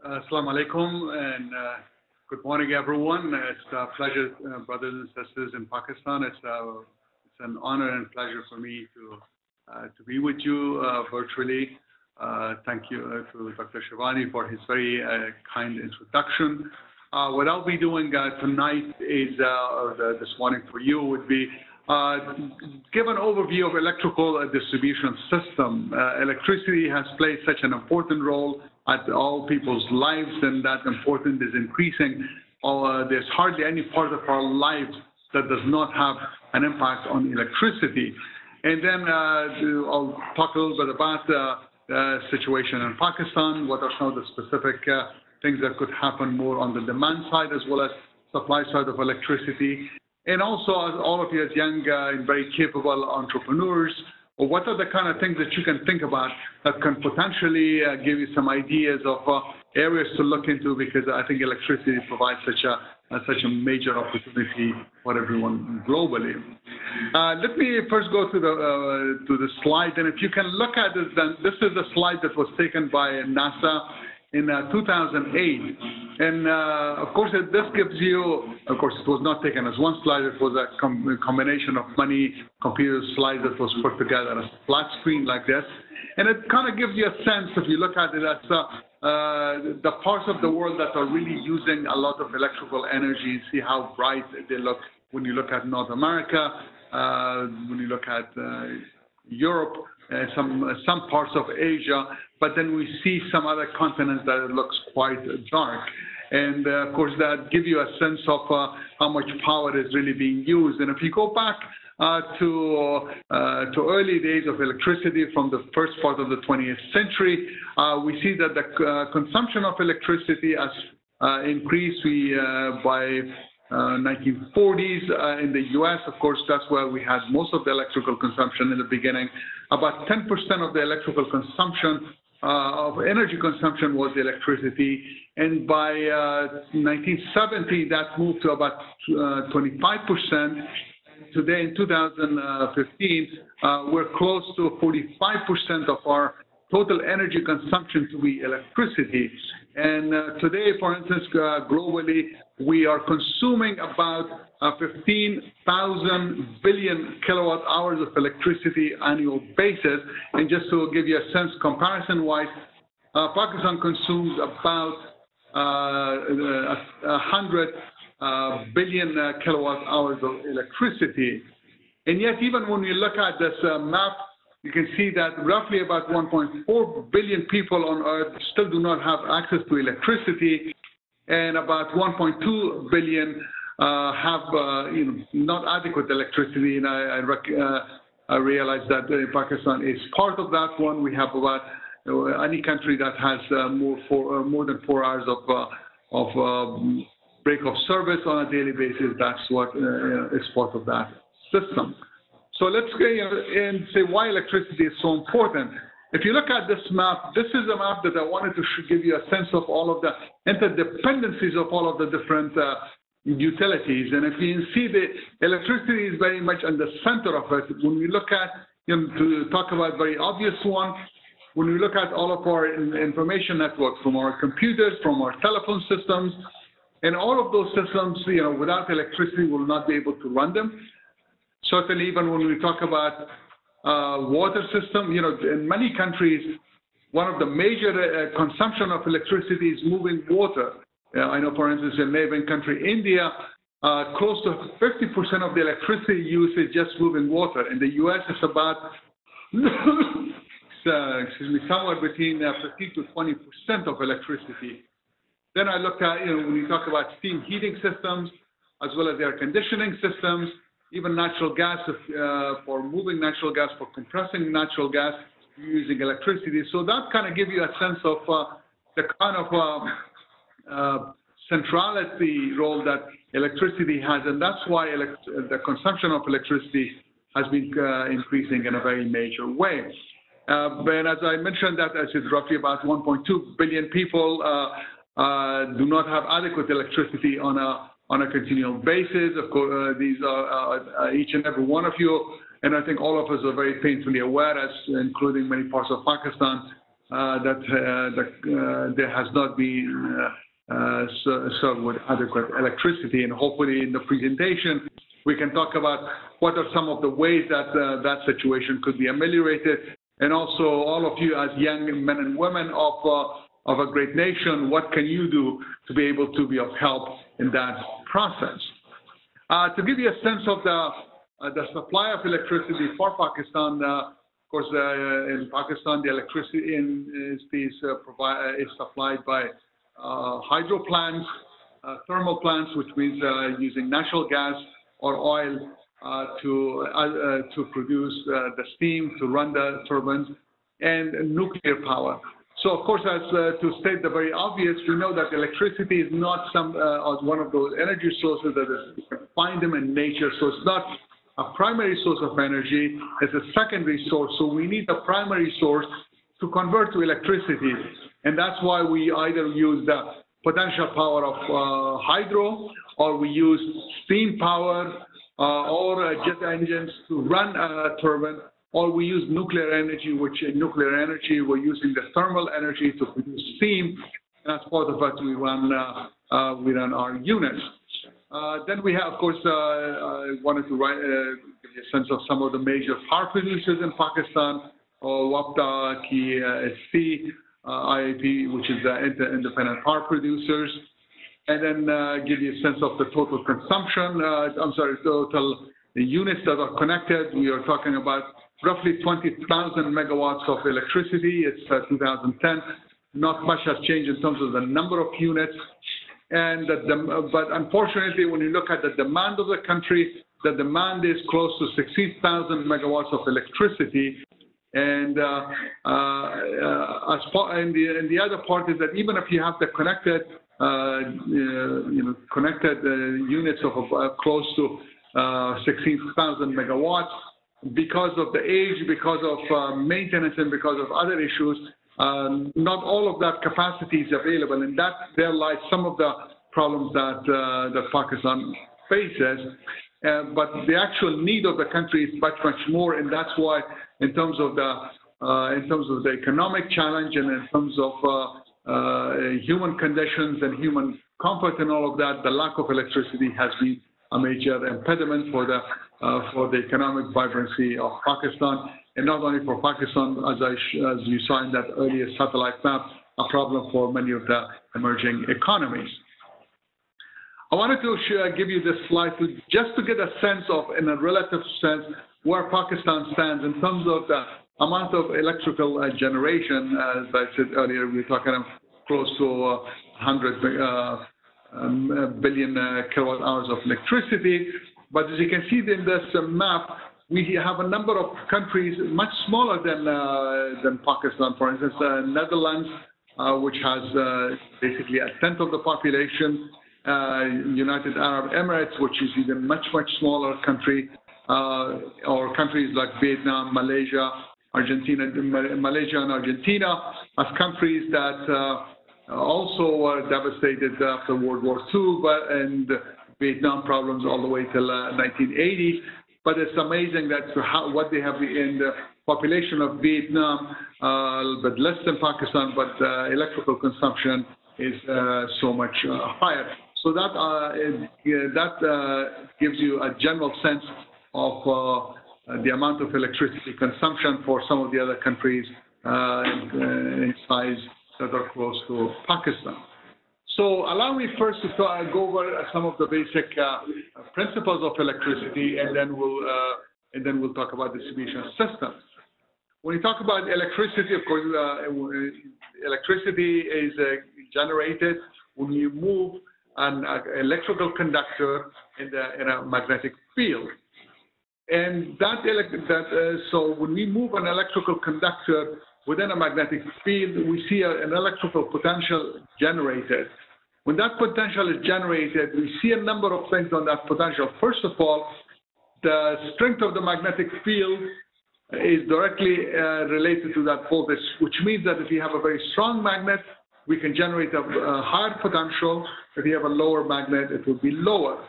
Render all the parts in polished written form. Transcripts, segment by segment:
Assalamu alaikum and good morning, everyone. It's a pleasure, brothers and sisters in Pakistan. It's an honor and pleasure for me to be with you virtually. Thank you to Dr. Shivani for his very kind introduction. What I'll be doing tonight is, this morning for you, would be give an overview of electrical distribution system. Electricity has played such an important role at all people's lives, and that importance is increasing. There's hardly any part of our lives that does not have an impact on electricity. And then I'll talk a little bit about the situation in Pakistan, what are some of the specific things that could happen more on the demand side as well as supply side of electricity. And also, as all of you as young and very capable entrepreneurs, what are the kind of things that you can think about that can potentially give you some ideas of areas to look into, because I think electricity provides such a major opportunity for everyone globally. Let me first go to the slide, and if you can look at this, then this is a slide that was taken by NASA in 2008. And of course, this gives you, of course, it was not taken as one slide, it was a combination of many computer slides that was put together as a flat screen like this. And it kind of gives you a sense, if you look at it, as the parts of the world that are really using a lot of electrical energy, see how bright they look when you look at North America, when you look at Europe, some parts of Asia, but then we see some other continents that it looks quite dark. And of course, that gives you a sense of how much power is really being used. And if you go back to early days of electricity from the first part of the 20th century, we see that the consumption of electricity has increased by 1940s in the US. Of course, that's where we had most of the electrical consumption in the beginning. About 10% of the electrical consumption of energy consumption was electricity, and by 1970 that moved to about 25%. Today in 2015 we're close to 45% of our total energy consumption to be electricity. And today, for instance, globally, we are consuming about 15,000 billion kilowatt hours of electricity annual basis. And just to give you a sense, comparison-wise, Pakistan consumes about 100 billion kilowatt hours of electricity. And yet, even when you look at this map, you can see that roughly about 1.4 billion people on Earth still do not have access to electricity, and about 1.2 billion have not adequate electricity. And I realize that Pakistan is part of that one. We have about any country that has more than 4 hours of break of service on a daily basis. That's what is part of that system. So let's go and say why electricity is so important. If you look at this map, this is a map that I wanted to give you a sense of all of the interdependencies of all of the different utilities. And if you see, the electricity is very much in the center of it. When we look at, to talk about very obvious one, when we look at all of our information networks, from our computers, from our telephone systems, and all of those systems, without electricity, we will not be able to run them. Certainly, even when we talk about water system, in many countries, one of the major consumption of electricity is moving water. I know, for instance, in neighboring country, India, close to 50% of the electricity use is just moving water. In the US, it's about, somewhere between 15 to 20% of electricity. Then I look at, when you talk about steam heating systems, as well as air conditioning systems, even natural gas, for moving natural gas, for compressing natural gas, using electricity. So that kind of gives you a sense of the kind of centrality role that electricity has, and that's why the consumption of electricity has been increasing in a very major way. But as I mentioned, that as it's roughly about 1.2 billion people do not have adequate electricity on a continual basis. Of course, these are each and every one of you, and I think all of us are very painfully aware, as including many parts of Pakistan, there has not been served with adequate electricity. And hopefully in the presentation, we can talk about what are some of the ways that that situation could be ameliorated. And also all of you as young men and women of a great nation, what can you do to be able to be of help in that process? To give you a sense of the supply of electricity for Pakistan, of course, in Pakistan, the electricity is supplied by hydro plants, thermal plants, which means using natural gas or oil to produce the steam to run the turbines, and nuclear power. So, of course, as to state the very obvious, we know that electricity is not one of those energy sources that is, you can find them in nature. So it's not a primary source of energy, it's a secondary source. So we need a primary source to convert to electricity. And that's why we either use the potential power of hydro, or we use steam power or jet engines to run a turbine, or we use nuclear energy, which in nuclear energy we're using the thermal energy to produce steam. And as part of that, we run our units. Then we have, of course, I wanted to give you a sense of some of the major power producers in Pakistan, WAPDA, KSC, IIP, which is the independent power producers, and then give you a sense of the total consumption, total units that are connected. We are talking about roughly 20,000 megawatts of electricity. It's 2010. Not much has changed in terms of the number of units. And but unfortunately, when you look at the demand of the country, the demand is close to 16,000 megawatts of electricity. And the other part is that even if you have the connected, units of close to 16,000 megawatts, because of the age, because of maintenance, and because of other issues, not all of that capacity is available, and there lies some of the problems that Pakistan faces. But the actual need of the country is much more, and that's why, in terms of the economic challenge and in terms of human conditions and human comfort and all of that, the lack of electricity has been a major impediment for the economic vibrancy of Pakistan, and not only for Pakistan, as you saw in that earlier satellite map, a problem for many of the emerging economies. I wanted to give you this slide just to get a sense of, in a relative sense, where Pakistan stands in terms of the amount of electrical generation. As I said earlier, we're talking close to 100 billion kilowatt hours of electricity. But as you can see in this map, we have a number of countries much smaller than Pakistan. For instance, Netherlands, which has basically a tenth of the population. United Arab Emirates, which is even much smaller country, or countries like Vietnam, Malaysia, Malaysia and Argentina, as countries that also were devastated after World War II, and Vietnam problems all the way till 1980. But it's amazing that what they have in the population of Vietnam, a little bit less than Pakistan, but electrical consumption is so much higher. So that gives you a general sense of the amount of electricity consumption for some of the other countries in size that are close to Pakistan. So allow me first to go over some of the basic principles of electricity, and then we'll talk about distribution systems. When you talk about electricity, of course, electricity is generated when you move an electrical conductor in a magnetic field. And so when we move an electrical conductor within a magnetic field, we see an electrical potential generated. When that potential is generated, we see a number of things on that potential. First of all, the strength of the magnetic field is directly related to that voltage, which means that if you have a very strong magnet, we can generate a higher potential. If you have a lower magnet, it will be lower.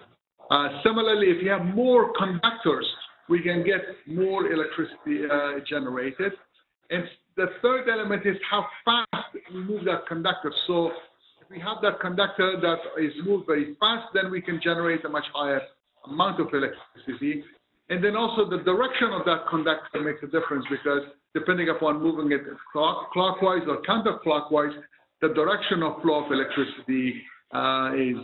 Similarly, if you have more conductors, we can get more electricity generated. And the third element is how fast we move that conductor. So if we have that conductor that is moved very fast, then we can generate a much higher amount of electricity. And then also the direction of that conductor makes a difference, because depending upon moving it clockwise or counterclockwise, the direction of flow of electricity is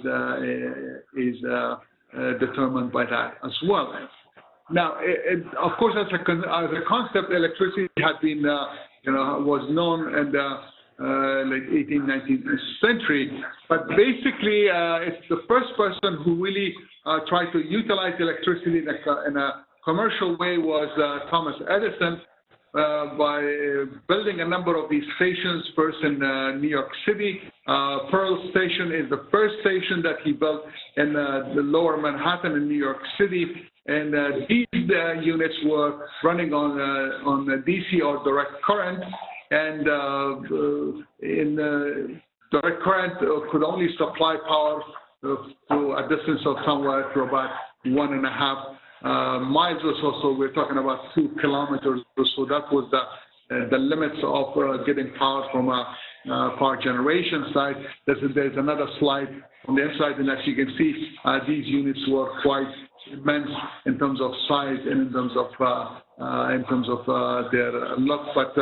determined by that as well. Now, of course, as a concept, electricity had been, was known in the late 18th, 19th century. But basically, it's the first person who really tried to utilize electricity in a commercial way was Thomas Edison, by building a number of these stations, first in New York City. Pearl Station is the first station that he built in the lower Manhattan in New York City. And these units were running on DC or direct current. And direct current could only supply power to a distance of somewhere to about 1.5 miles or so. So we're talking about 2 kilometers or so. That was the limits of getting power from a power generation side. There's another slide on the inside, and as you can see, these units were quite immense in terms of size and in terms of their look. But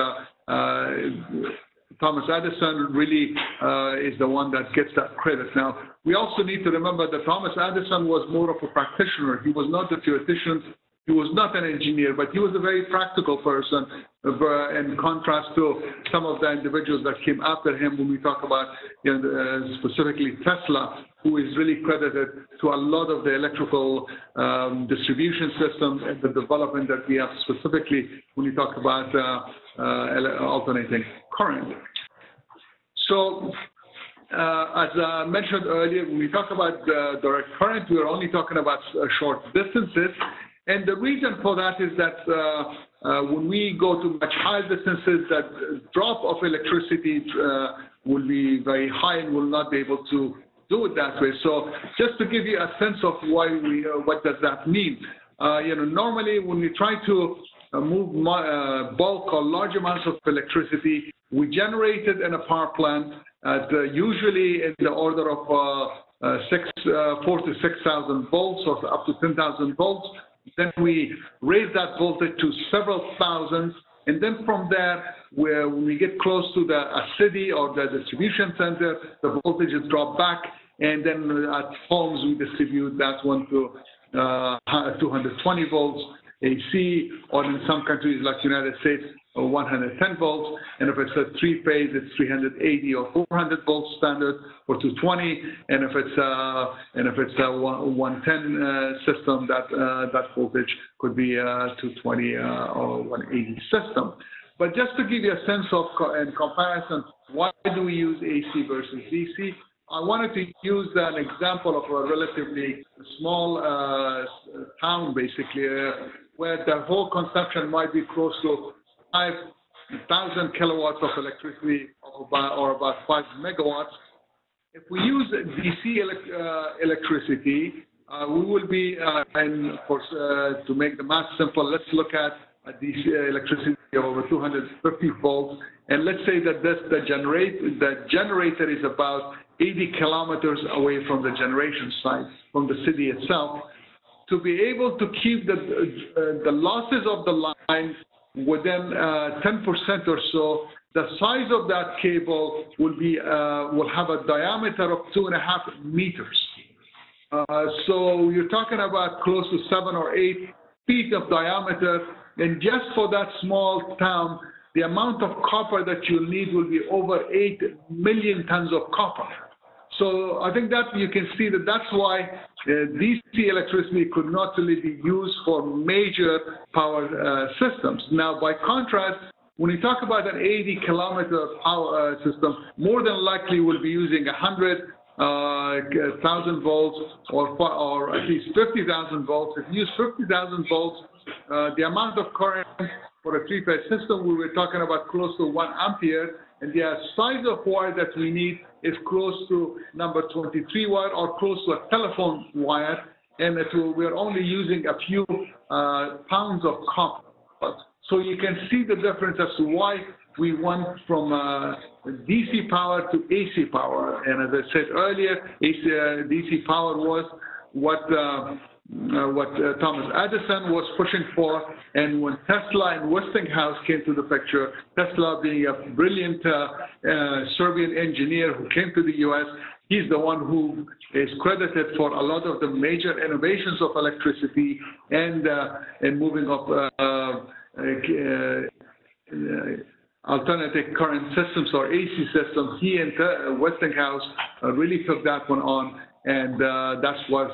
Thomas Edison really is the one that gets that credit. Now, we also need to remember that Thomas Edison was more of a practitioner. He was not a theoretician. He was not an engineer, but he was a very practical person, in contrast to some of the individuals that came after him. When we talk about, specifically Tesla, who is really credited to a lot of the electrical distribution system and the development that we have, specifically when we talk about alternating current. So, as I mentioned earlier, when we talk about direct current, we're only talking about short distances. And the reason for that is that when we go to much higher distances, that drop of electricity will be very high and will not be able to do it that way. So just to give you a sense of why what does that mean? Normally when we try to move bulk or large amounts of electricity, we generate it in a power plant at usually in the order of 4,000 to 6,000 volts or up to 10,000 volts. Then we raise that voltage to several thousands, and then from there, when we get close to a city or the distribution center, the voltage is dropped back, and then at homes we distribute that one to 220 volts AC, or in some countries like the United States, 110 volts, and if it's a three-phase, it's 380 or 400 volts standard, or 220, and if it's a 110 system, that voltage could be 220 or 180 system. But just to give you a sense of in comparison, why do we use AC versus DC? I wanted to use an example of a relatively small town, basically, where the whole consumption might be close to 5,000 kilowatts of electricity, or about 5 megawatts. If we use DC electricity, we will be, and of course, to make the math simple, let's look at DC electricity of over 250 volts, and let's say that the generator is about 80 kilometers away from the generation site, from the city itself. To be able to keep the losses of the line within 10% or so, the size of that cable will have a diameter of 2.5 meters. So you're talking about close to 7 or 8 feet of diameter, and just for that small town, the amount of copper that you'll need will be over 8 million tons of copper. So I think that you can see that that's why DC electricity could not really be used for major power systems. Now, by contrast, when you talk about an 80-kilometer power system, more than likely we'll be using 100,000 volts or at least 50,000 volts. If you use 50,000 volts, the amount of current for a three-phase system, we were talking about close to 1 ampere, and the size of wire that we need is close to number 23 wire or close to a telephone wire, and we're only using a few pounds of copper. So you can see the difference as to why we went from DC power to AC power. And as I said earlier, DC power was what Thomas Edison was pushing for. And when Tesla and Westinghouse came to the picture, Tesla being a brilliant Serbian engineer who came to the US, he's the one who is credited for a lot of the major innovations of electricity and moving up alternative current systems or AC systems. He and Westinghouse really took that one on, and that's what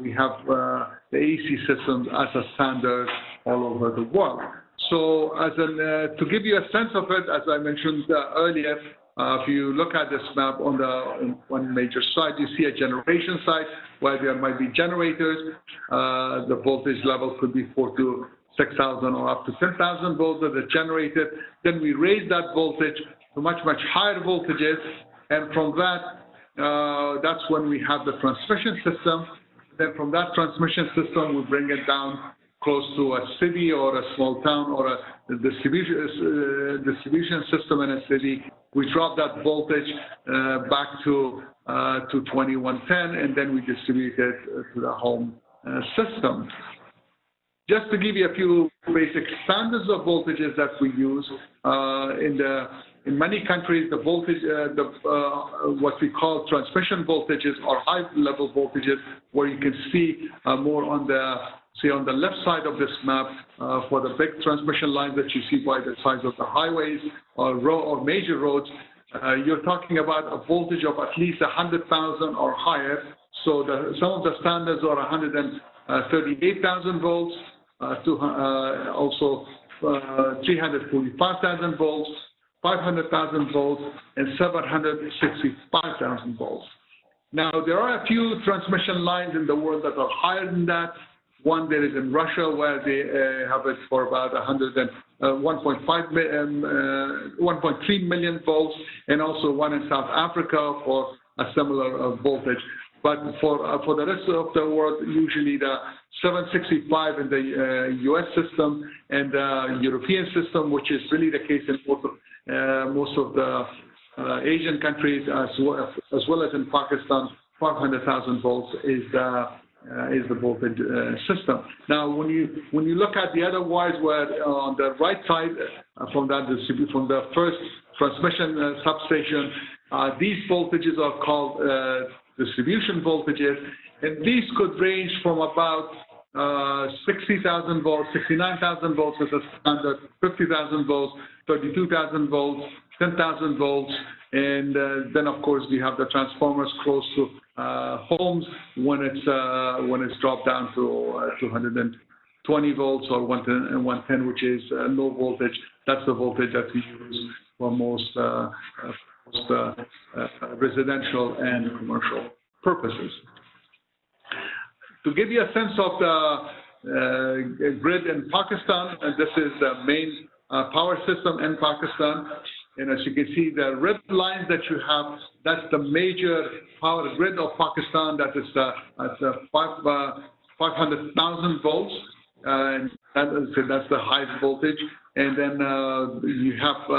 we have the AC systems as a standard all over the world. So to give you a sense of it, as I mentioned earlier, if you look at this map on the one major side, you see a generation site where there might be generators. The voltage level could be 4 to 6,000 or up to 10,000 volts that are generated. Then we raise that voltage to much higher voltages, and from that, that's when we have the transmission system. Then from that transmission system, we bring it down close to a city or a small town or a distribution system in a city. We drop that voltage back to 2110, and then we distribute it to the home system. Just to give you a few basic standards of voltages that we use, in many countries, the voltage, what we call transmission voltages or high-level voltages, where you can see more on the left side of this map for the big transmission lines that you see by the sides of the highways or major roads. You're talking about a voltage of at least 100,000 or higher. So some of the standards are 138,000 volts, also 345,000 volts, 500,000 volts, and 765,000 volts. Now, there are a few transmission lines in the world that are higher than that. One there is in Russia, where they have it for about 1.3 million volts, and also one in South Africa for a similar voltage. But for the rest of the world, usually the 765 in the US system and the European system, which is really the case in most of the Asian countries, as well as in Pakistan, 500,000 volts is the voltage system. Now, when you look at the other wires, where on the right side from the first transmission substation, these voltages are called distribution voltages, and these could range from about 60,000 volts, 69,000 volts as a standard, 50,000 volts, 32,000 volts, 10,000 volts, and then of course we have the transformers close to homes when it's dropped down to 220 volts or 110, which is low voltage. That's the voltage that we use for most residential and commercial purposes. To give you a sense of the grid in Pakistan, and this is the main power system in Pakistan. And as you can see, the red lines that you have, that's the major power grid of Pakistan. That is 500,000 volts, and that's the highest voltage. And then you have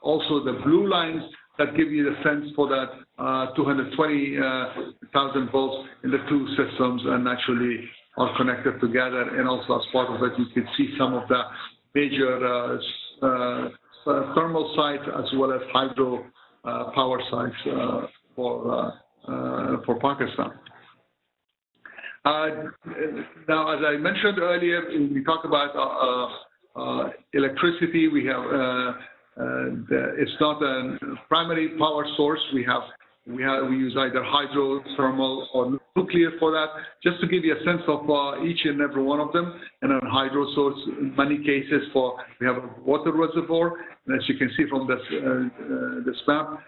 also the blue lines that give you the sense for that 220,000 volts in the two systems, and actually are connected together. And also as part of it, you can see some of the major thermal sites as well as hydro power sites for Pakistan. Now, as I mentioned earlier, when we talk about electricity, we have it's not a primary power source. We use either hydro, thermal, or nuclear for that. Just to give you a sense of each and every one of them. And a hydro source, in many cases, we have a water reservoir. And as you can see from this map,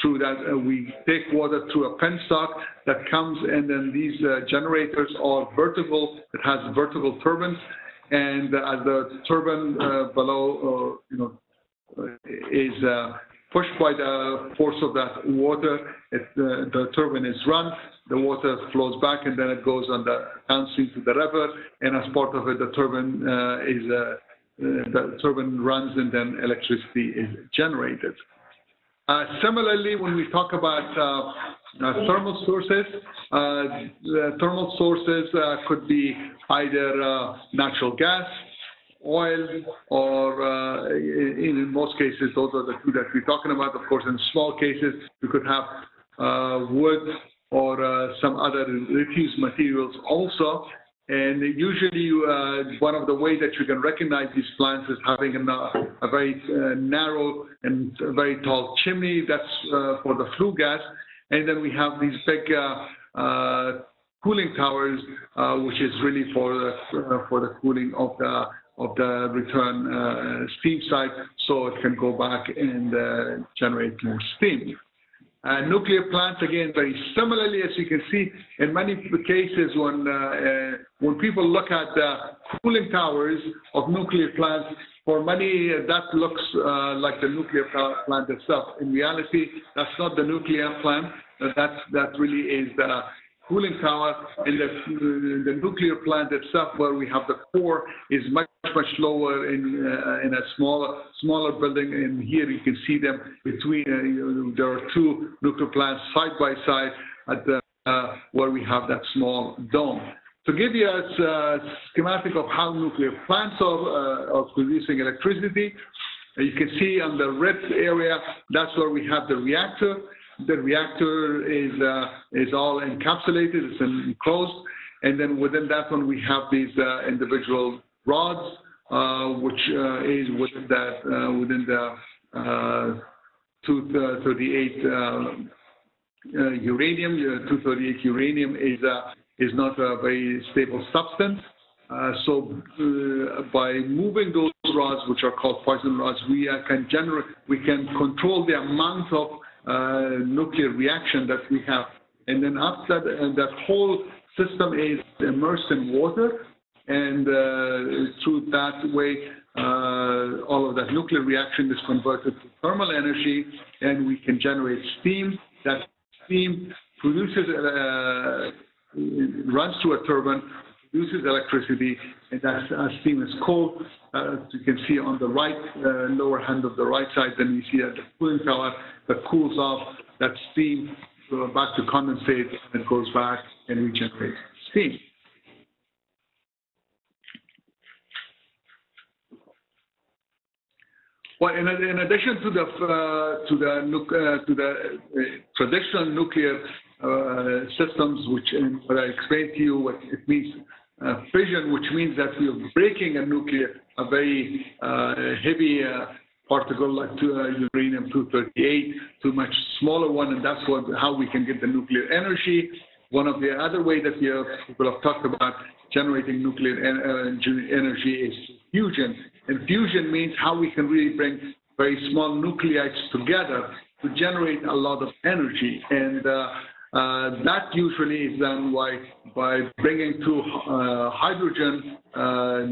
through that we take water through a penstock that comes, and then these generators are vertical. It has vertical turbines, and as the turbine below, is pushed by the force of that water, the turbine is run, the water flows back, and then it goes on the downstream to the river, and as part of it, the turbine the turbine runs and then electricity is generated. Similarly, when we talk about thermal sources, the thermal sources could be either natural gas, oil, or in most cases, those are the two that we're talking about. Of course, in small cases, we could have wood or some other refuse materials also. And usually, one of the ways that you can recognize these plants is having a very narrow and very tall chimney. That's for the flue gas. And then we have these big cooling towers, which is really for the cooling of the return steam side, so it can go back and generate more steam. Nuclear plants, again, very similarly, as you can see, in many cases when people look at the cooling towers of nuclear plants, for many that looks like the nuclear plant itself. In reality, that's not the nuclear plant. That really is the cooling tower. And the nuclear plant itself, where we have the core, is much lower in a smaller building. And here you can see them between. There are two nuclear plants side by side at the where we have that small dome. To give you a schematic of how nuclear plants are producing electricity, you can see on the red area, that's where we have the reactor. The reactor is all encapsulated, it's enclosed, and then within that one we have these individual rods, which is within the 238 uranium. 238 uranium is not a very stable substance. So by moving those rods, which are called poison rods, we can control the amount of nuclear reaction that we have. And then after that whole system is immersed in water, and through that way, all of that nuclear reaction is converted to thermal energy, and we can generate steam. That steam produces, runs through a turbine, produces electricity, and that steam is cooled. As you can see on the right, lower hand of the right side, then we see the cooling tower that cools off that steam back to condensate, and it goes back and we generate steam. Well, in addition to the traditional nuclear systems, which what I explained to you, what it means, fission, which means that we are breaking a very heavy particle like uranium-238 to a much smaller one, and that's how we can get the nuclear energy. One of the other ways that people have talked about generating nuclear energy is fusion. And fusion means how we can really bring very small nuclides together to generate a lot of energy. And that usually is done by bringing two hydrogen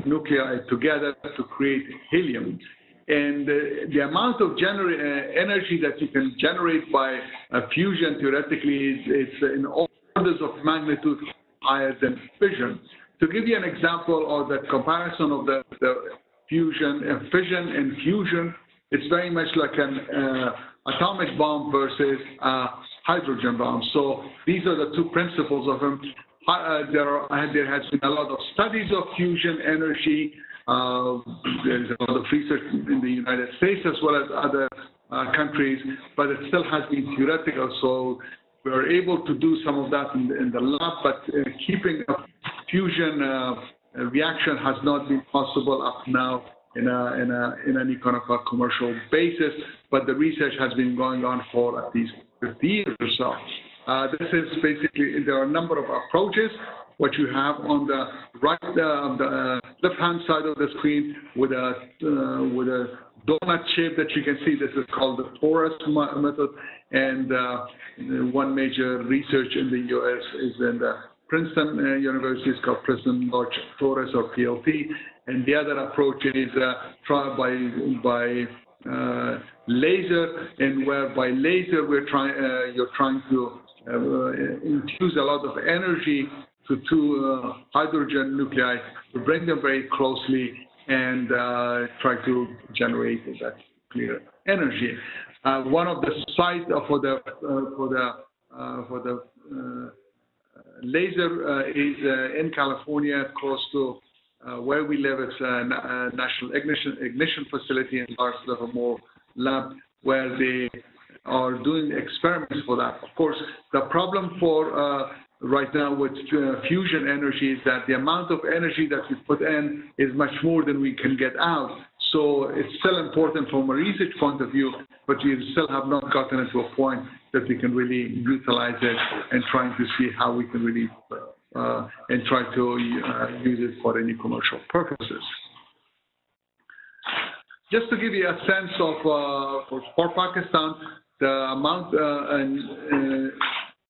nuclei together to create helium. And the amount of energy that you can generate by fusion, theoretically, is in orders of magnitude higher than fission. To give you an example of the comparison of the fission and fusion, it's very much like an atomic bomb versus a hydrogen bomb. So these are the two principles of them. There has been a lot of studies of fusion energy. There's a lot of research in the United States as well as other countries, but it still has been theoretical. So we're able to do some of that in the lab, but keeping a fusion reaction has not been possible up now in any kind of a commercial basis. But the research has been going on for at least 50 years or so. This is basically, there are a number of approaches. What you have on the right, the left-hand side of the screen with a donut shape that you can see. This is called the torus method, and one major research in the U.S. is in the Princeton University. It's called Princeton Large Torus, or PLT, and the other approach is by laser, and where by laser you're trying to infuse a lot of energy to two hydrogen nuclei to bring them very closely and try to generate that clear energy. One of the sites for the laser is in California, close to where we live. It's a national ignition facility in Lars Livermore Lab, where they are doing experiments for that. Of course, the problem for right now with fusion energy is that the amount of energy that we put in is much more than we can get out. So it's still important from a research point of view, but we still have not gotten into a point that we can really utilize it and trying to see how we can really and try to use it for any commercial purposes. Just to give you a sense of for Pakistan, the amount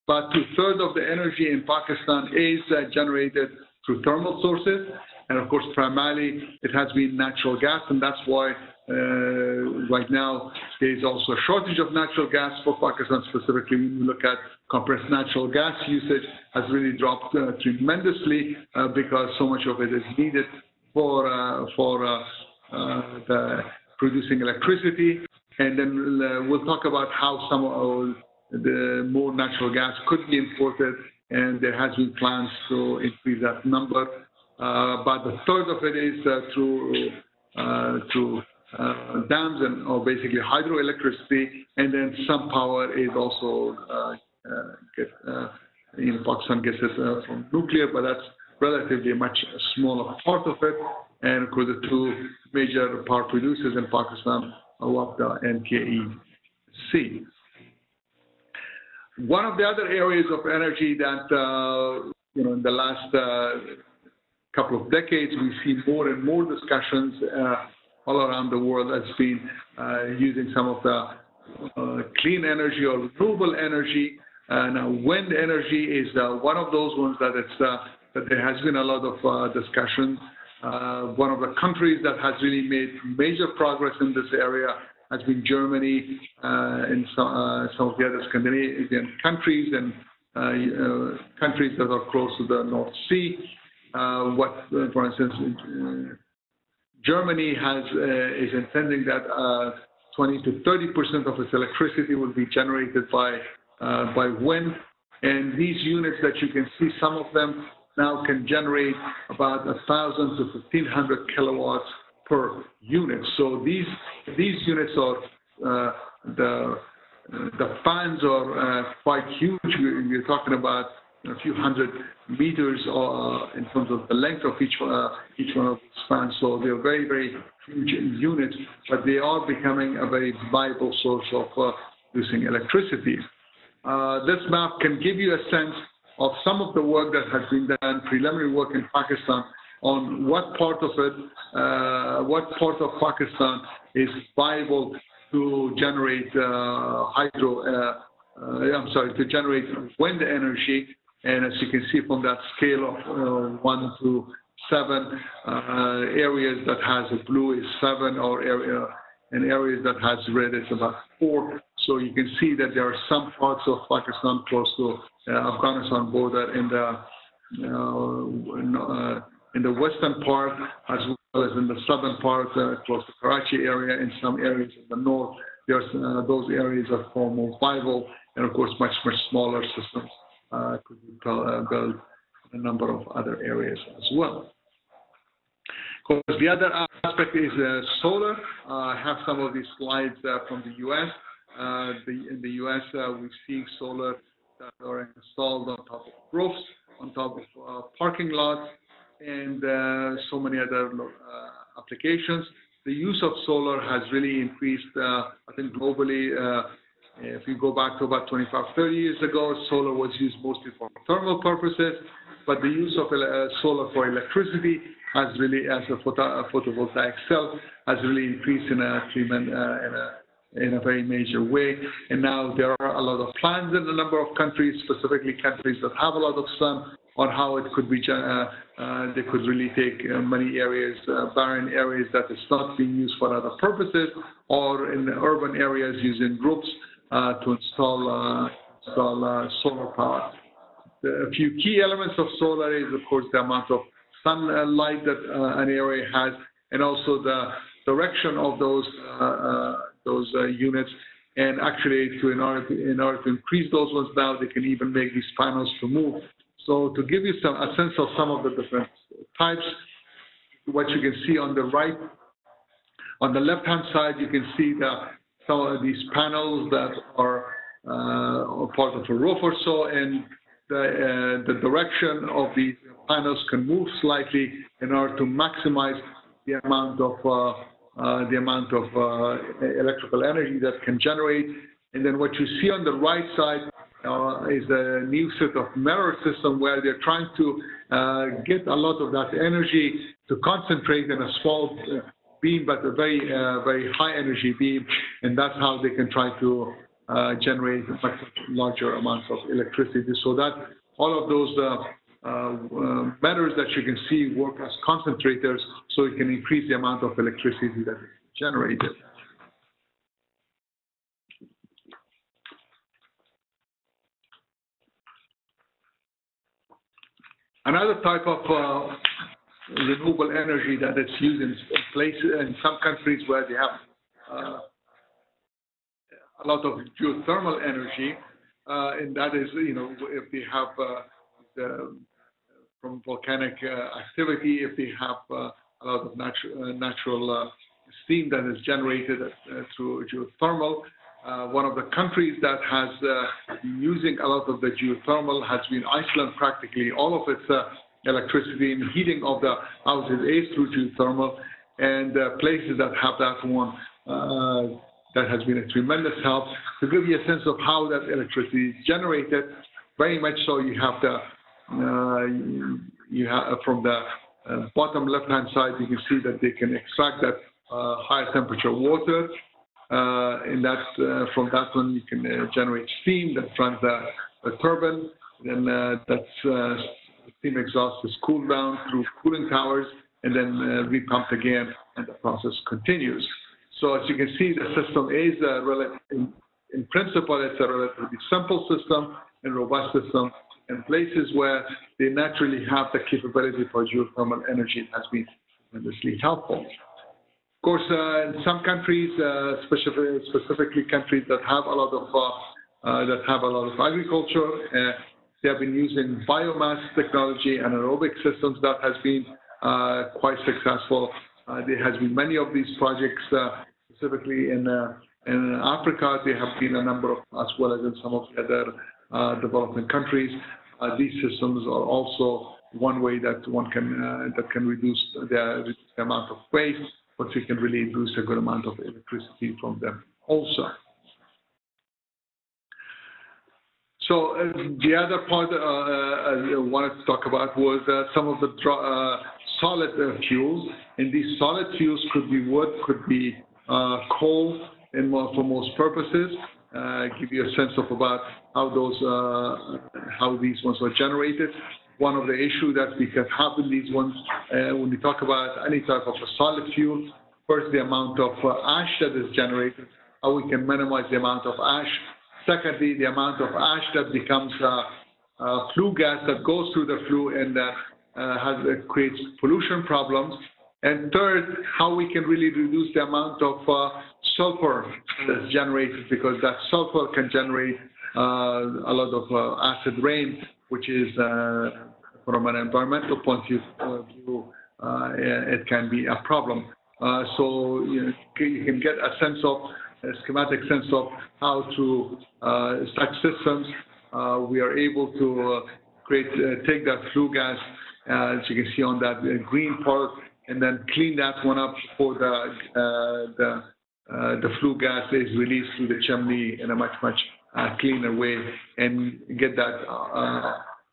about 2/3 of the energy in Pakistan is generated through thermal sources, and of course, primarily it has been natural gas, and that's why right now there is also a shortage of natural gas for Pakistan. Specifically, when you look at compressed natural gas usage, has really dropped tremendously because so much of it is needed for the producing electricity. And then we'll talk about how some of the more natural gas could be imported, and there has been plans to increase that number. About 1/3 of it is through dams or basically hydroelectricity, and then some power is also in Pakistan gets it from nuclear, but that's relatively a much smaller part of it. And of course, the two major power producers in Pakistan are WAPDA and KEC. One of the other areas of energy that in the last couple of decades we see more and more discussions all around the world has been using some of the clean energy or renewable energy. Now, wind energy is one of those ones that that there has been a lot of discussion. One of the countries that has really made major progress in this area has been Germany, and some of the other Scandinavian countries and countries that are close to the North Sea. For instance, Germany is intending that 20 to 30% of its electricity will be generated by wind, and these units that you can see, some of them now can generate about 1,000 to 1,500 kilowatts per unit. So these units are the fans are quite huge. We're talking about a few hundred meters in terms of the length of each one of these fans. So they're very, very huge units, but they are becoming a very viable source of producing electricity. This map can give you a sense of some of the work that has been done, preliminary work in Pakistan, on what part of Pakistan is viable to generate to generate wind energy. And as you can see from that scale of 1 to 7, areas that has a blue is 7, or in areas that has red is about 4. So you can see that there are some parts of Pakistan close to Afghanistan border in the western part, as well as in the southern part, close to Karachi area. In some areas in the north, those areas are far more viable, and of course, much smaller systems could be built in a number of other areas as well. Of course, the other aspect is solar. I have some of these slides from the U.S. In the U.S., we're seeing solar that are installed on top of roofs, on top of parking lots, and so many other applications. The use of solar has really increased, I think, globally. If you go back to about 25, 30 years ago, solar was used mostly for thermal purposes, but the use of solar for electricity has really, as a photovoltaic cell, has really increased in a very major way. And now there are a lot of plans in a number of countries, specifically countries that have a lot of sun, on how it could be, they could really take many areas, barren areas that is not being used for other purposes, or in the urban areas using groups to install solar power. A few key elements of solar is, of course, the amount of sunlight that an area has, and also the direction of those units. And actually, in order to increase those ones now, they can even make these panels to move. So to give you a sense of some of the different types, what you can see on the right, on the left-hand side, you can see some of these panels that are part of a roof or so, and the direction of these panels can move slightly in order to maximize the amount of electrical energy that can generate. And then what you see on the right side is a new set of mirror system where they're trying to get a lot of that energy to concentrate in a small beam, but a very high energy beam, and that's how they can try to generate much larger amounts of electricity. So that all of those mirrors that you can see work as concentrators, so it can increase the amount of electricity that is generated. Another type of renewable energy that is used in places, in some countries where they have a lot of geothermal energy, and that is, if they have from volcanic activity, if they have a lot of natural steam that is generated through geothermal. One of the countries that has been using a lot of the geothermal has been Iceland. Practically all of its electricity and heating of the houses is through geothermal, and places that have that one, that has been a tremendous help. To give you a sense of how that electricity is generated, very much so, you have from the bottom left-hand side, you can see that they can extract that higher temperature water. And from that one, you can generate steam that runs the turbine. Then that steam exhaust is cooled down through cooling towers and then repumped again, and the process continues. So as you can see, the system is in principle, it's a relatively simple system and robust system. In places where they naturally have the capability for geothermal energy, it has been tremendously helpful. Of course, in some countries, specifically countries that have a lot of agriculture, they have been using biomass technology and aerobic systems that has been quite successful. There has been many of these projects, specifically in Africa. There have been a number of, as well as in some of the other developing countries. These systems are also one way that one can reduce the amount of waste, but we can really produce a good amount of electricity from them also. So the other part I wanted to talk about was some of the solid fuels, and these solid fuels could be wood, could be coal, and for most purposes. Give you a sense of about how these ones are generated. One of the issues that we can have in these ones, when we talk about any type of a solid fuel, first the amount of ash that is generated, how we can minimize the amount of ash. Secondly, the amount of ash that becomes flue gas that goes through the flue and creates pollution problems. And third, how we can really reduce the amount of sulfur that's generated, because that sulfur can generate a lot of acid rain, which is, from an environmental point of view, it can be a problem. So you can get a schematic sense of how to such systems. We are able to take that flue gas, as you can see on that green part, and then clean that one up before the flue gas is released through the chimney in a much cleaner way, and get that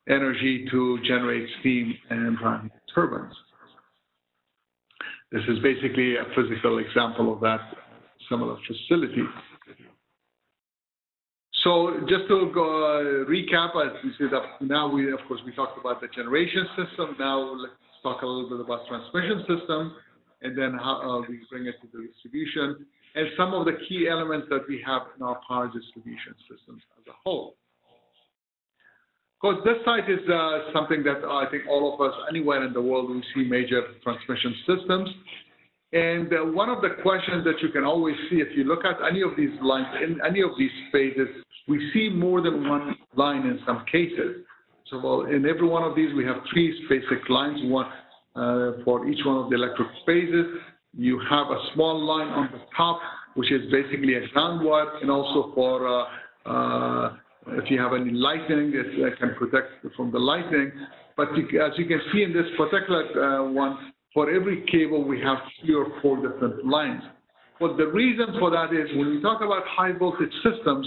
energy to generate steam and run turbines. This is basically a physical example of that similar facility. So just to recap, as we said, now of course we talked about the generation system. Now let's talk a little bit about transmission system, and then how we bring it to the distribution, and some of the key elements that we have in our power distribution systems as a whole. Because this site is something that I think all of us, anywhere in the world, we see major transmission systems. And one of the questions that you can always see if you look at any of these lines, in any of these phases, we see more than one line in some cases. So well, in every one of these, we have three basic lines, one for each one of the electric phases. You have a small line on the top, which is basically a ground wire, and also for if you have any lightning, it can protect from the lightning. But as you can see in this particular one, for every cable, we have 3 or 4 different lines. But the reason for that is when we talk about high voltage systems,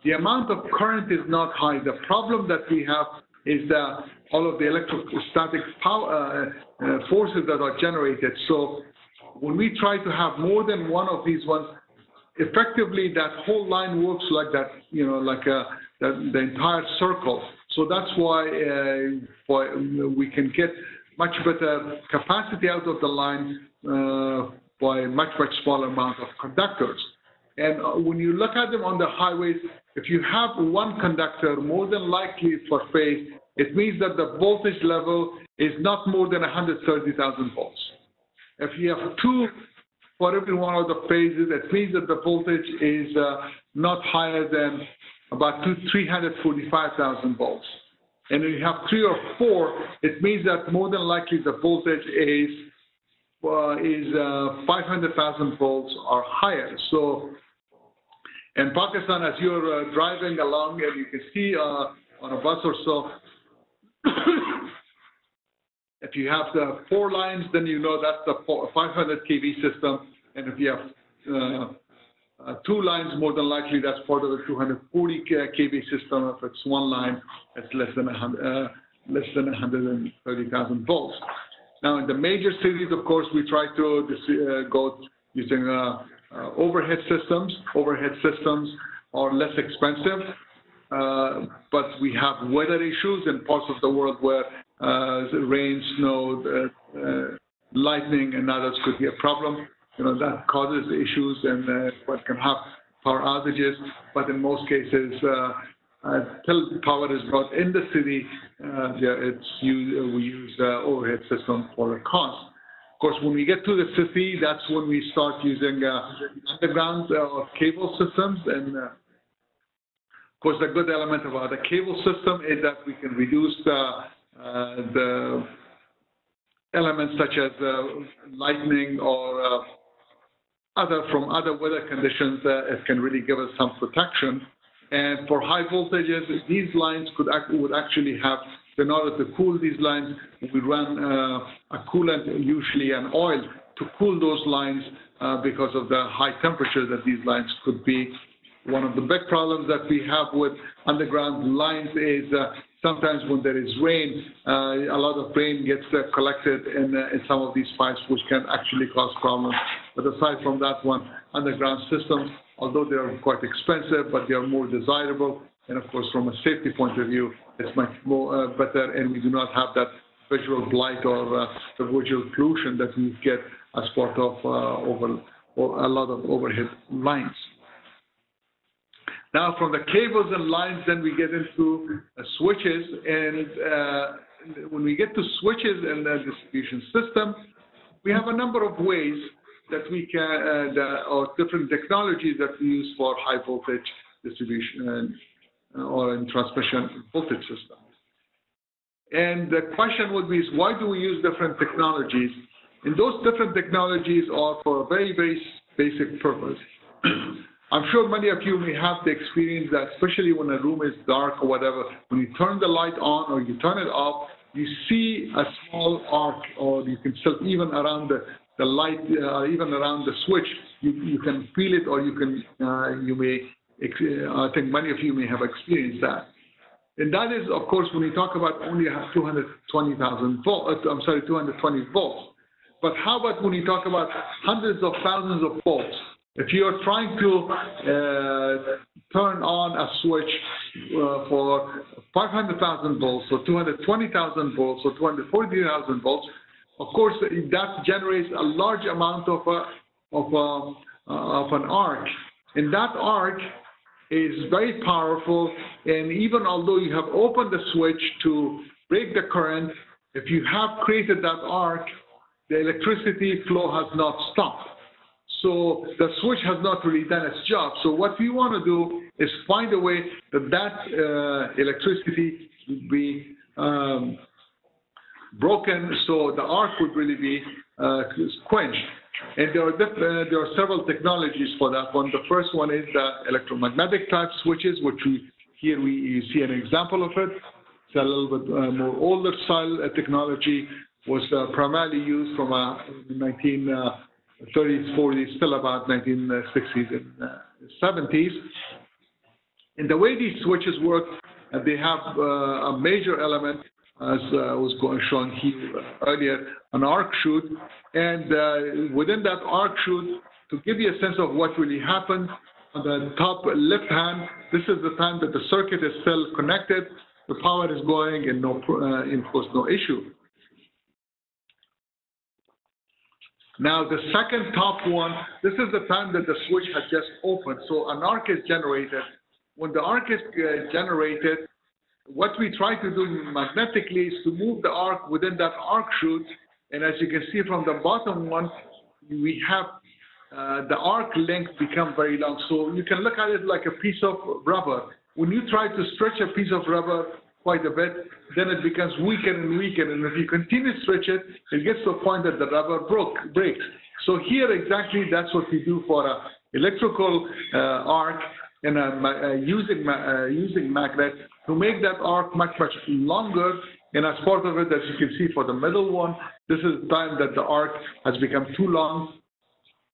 the amount of current is not high. The problem that we have is that all of the electrostatic power forces that are generated. So when we try to have more than one of these ones, effectively that whole line works like that, you know, like the entire circle. So that's why we can get much better capacity out of the line by much smaller amount of conductors. And when you look at them on the highways, if you have one conductor, more than likely for phase, it means that the voltage level is not more than 130,000 volts. If you have 2 for every one of the phases, it means that the voltage is not higher than about 345,000 volts. And if you have 3 or 4, it means that more than likely the voltage is 500,000 volts or higher. So in Pakistan, as you're driving along, and you can see on a bus or so, if you have the 4 lines, then you know that's the 500 kV system. And if you have 2 lines, more than likely that's part of the 240 kV system. If it's 1 line, it's less than 130,000 volts. Now, in the major cities, of course, we try to go using overhead systems. Overhead systems are less expensive, but we have weather issues in parts of the world where rain, snow, lightning, and others could be a problem. You know, that causes issues and what can have power outages. But in most cases, until power is brought in the city, we use overhead system for the cost. Of course, when we get to the city, that's when we start using underground cable systems. And of course, the good element about the cable system is that we can reduce the elements such as lightning or from other weather conditions. It can really give us some protection. And for high voltages, these lines would actually have, in order to cool these lines, we run a coolant, usually an oil, to cool those lines because of the high temperature that these lines could be. One of the big problems that we have with underground lines is sometimes when there is rain, a lot of rain gets collected in some of these pipes, which can actually cause problems. But aside from that one, underground systems, although they are quite expensive, but they are more desirable. And of course, from a safety point of view, it's much more better, and we do not have that visual blight or the visual pollution that we get as part of a lot of overhead lines. Now, from the cables and lines, then we get into switches. And when we get to switches in the distribution system, we have a number of ways that we can, or different technologies that we use for high voltage distribution or in transmission voltage systems. And the question would be, is why do we use different technologies? And those different technologies are for a very, very basic purpose. I'm sure many of you may have the experience that, especially when a room is dark or whatever, when you turn the light on or you turn it off, you see a small arc, or you can still, even around the light, even around the switch, you can feel it, or you may, I think many of you may have experienced that. And that is, of course, when we talk about only 220,000 volts, 220 volts. But how about when you talk about hundreds of thousands of volts? If you are trying to turn on a switch for 500,000 volts, or 220,000 volts, or 240,000 volts, of course, that generates a large amount of an arc. And that arc is very powerful. And even although you have opened the switch to break the current, if you have created that arc, the electricity flow has not stopped. So the switch has not really done its job. So what we want to do is find a way that electricity would be broken, so the arc would really be quenched. And there are several technologies for that one. The first one is the electromagnetic type switches, which here you see an example of it. It's a little bit more older style technology, was primarily used from 1930s, 40s, still about 1960s and 70s. And the way these switches work, they have a major element, as was shown here earlier, an arc shoot. And within that arc shoot, to give you a sense of what really happened, on the top left hand, this is the time that the circuit is still connected, the power is going, and of course, no issue. Now, the second top one, this is the time that the switch has just opened. So an arc is generated. When the arc is generated, what we try to do magnetically is to move the arc within that arc shoot. And as you can see from the bottom one, we have the arc length become very long. So you can look at it like a piece of rubber. When you try to stretch a piece of rubber quite a bit, then it becomes weaker and weaker. And if you continue to stretch it, it gets to a point that the rubber breaks. So here exactly that's what we do for an electrical arc, and using magnet to make that arc much longer. And as part of it, as you can see for the middle one, this is the time that the arc has become too long,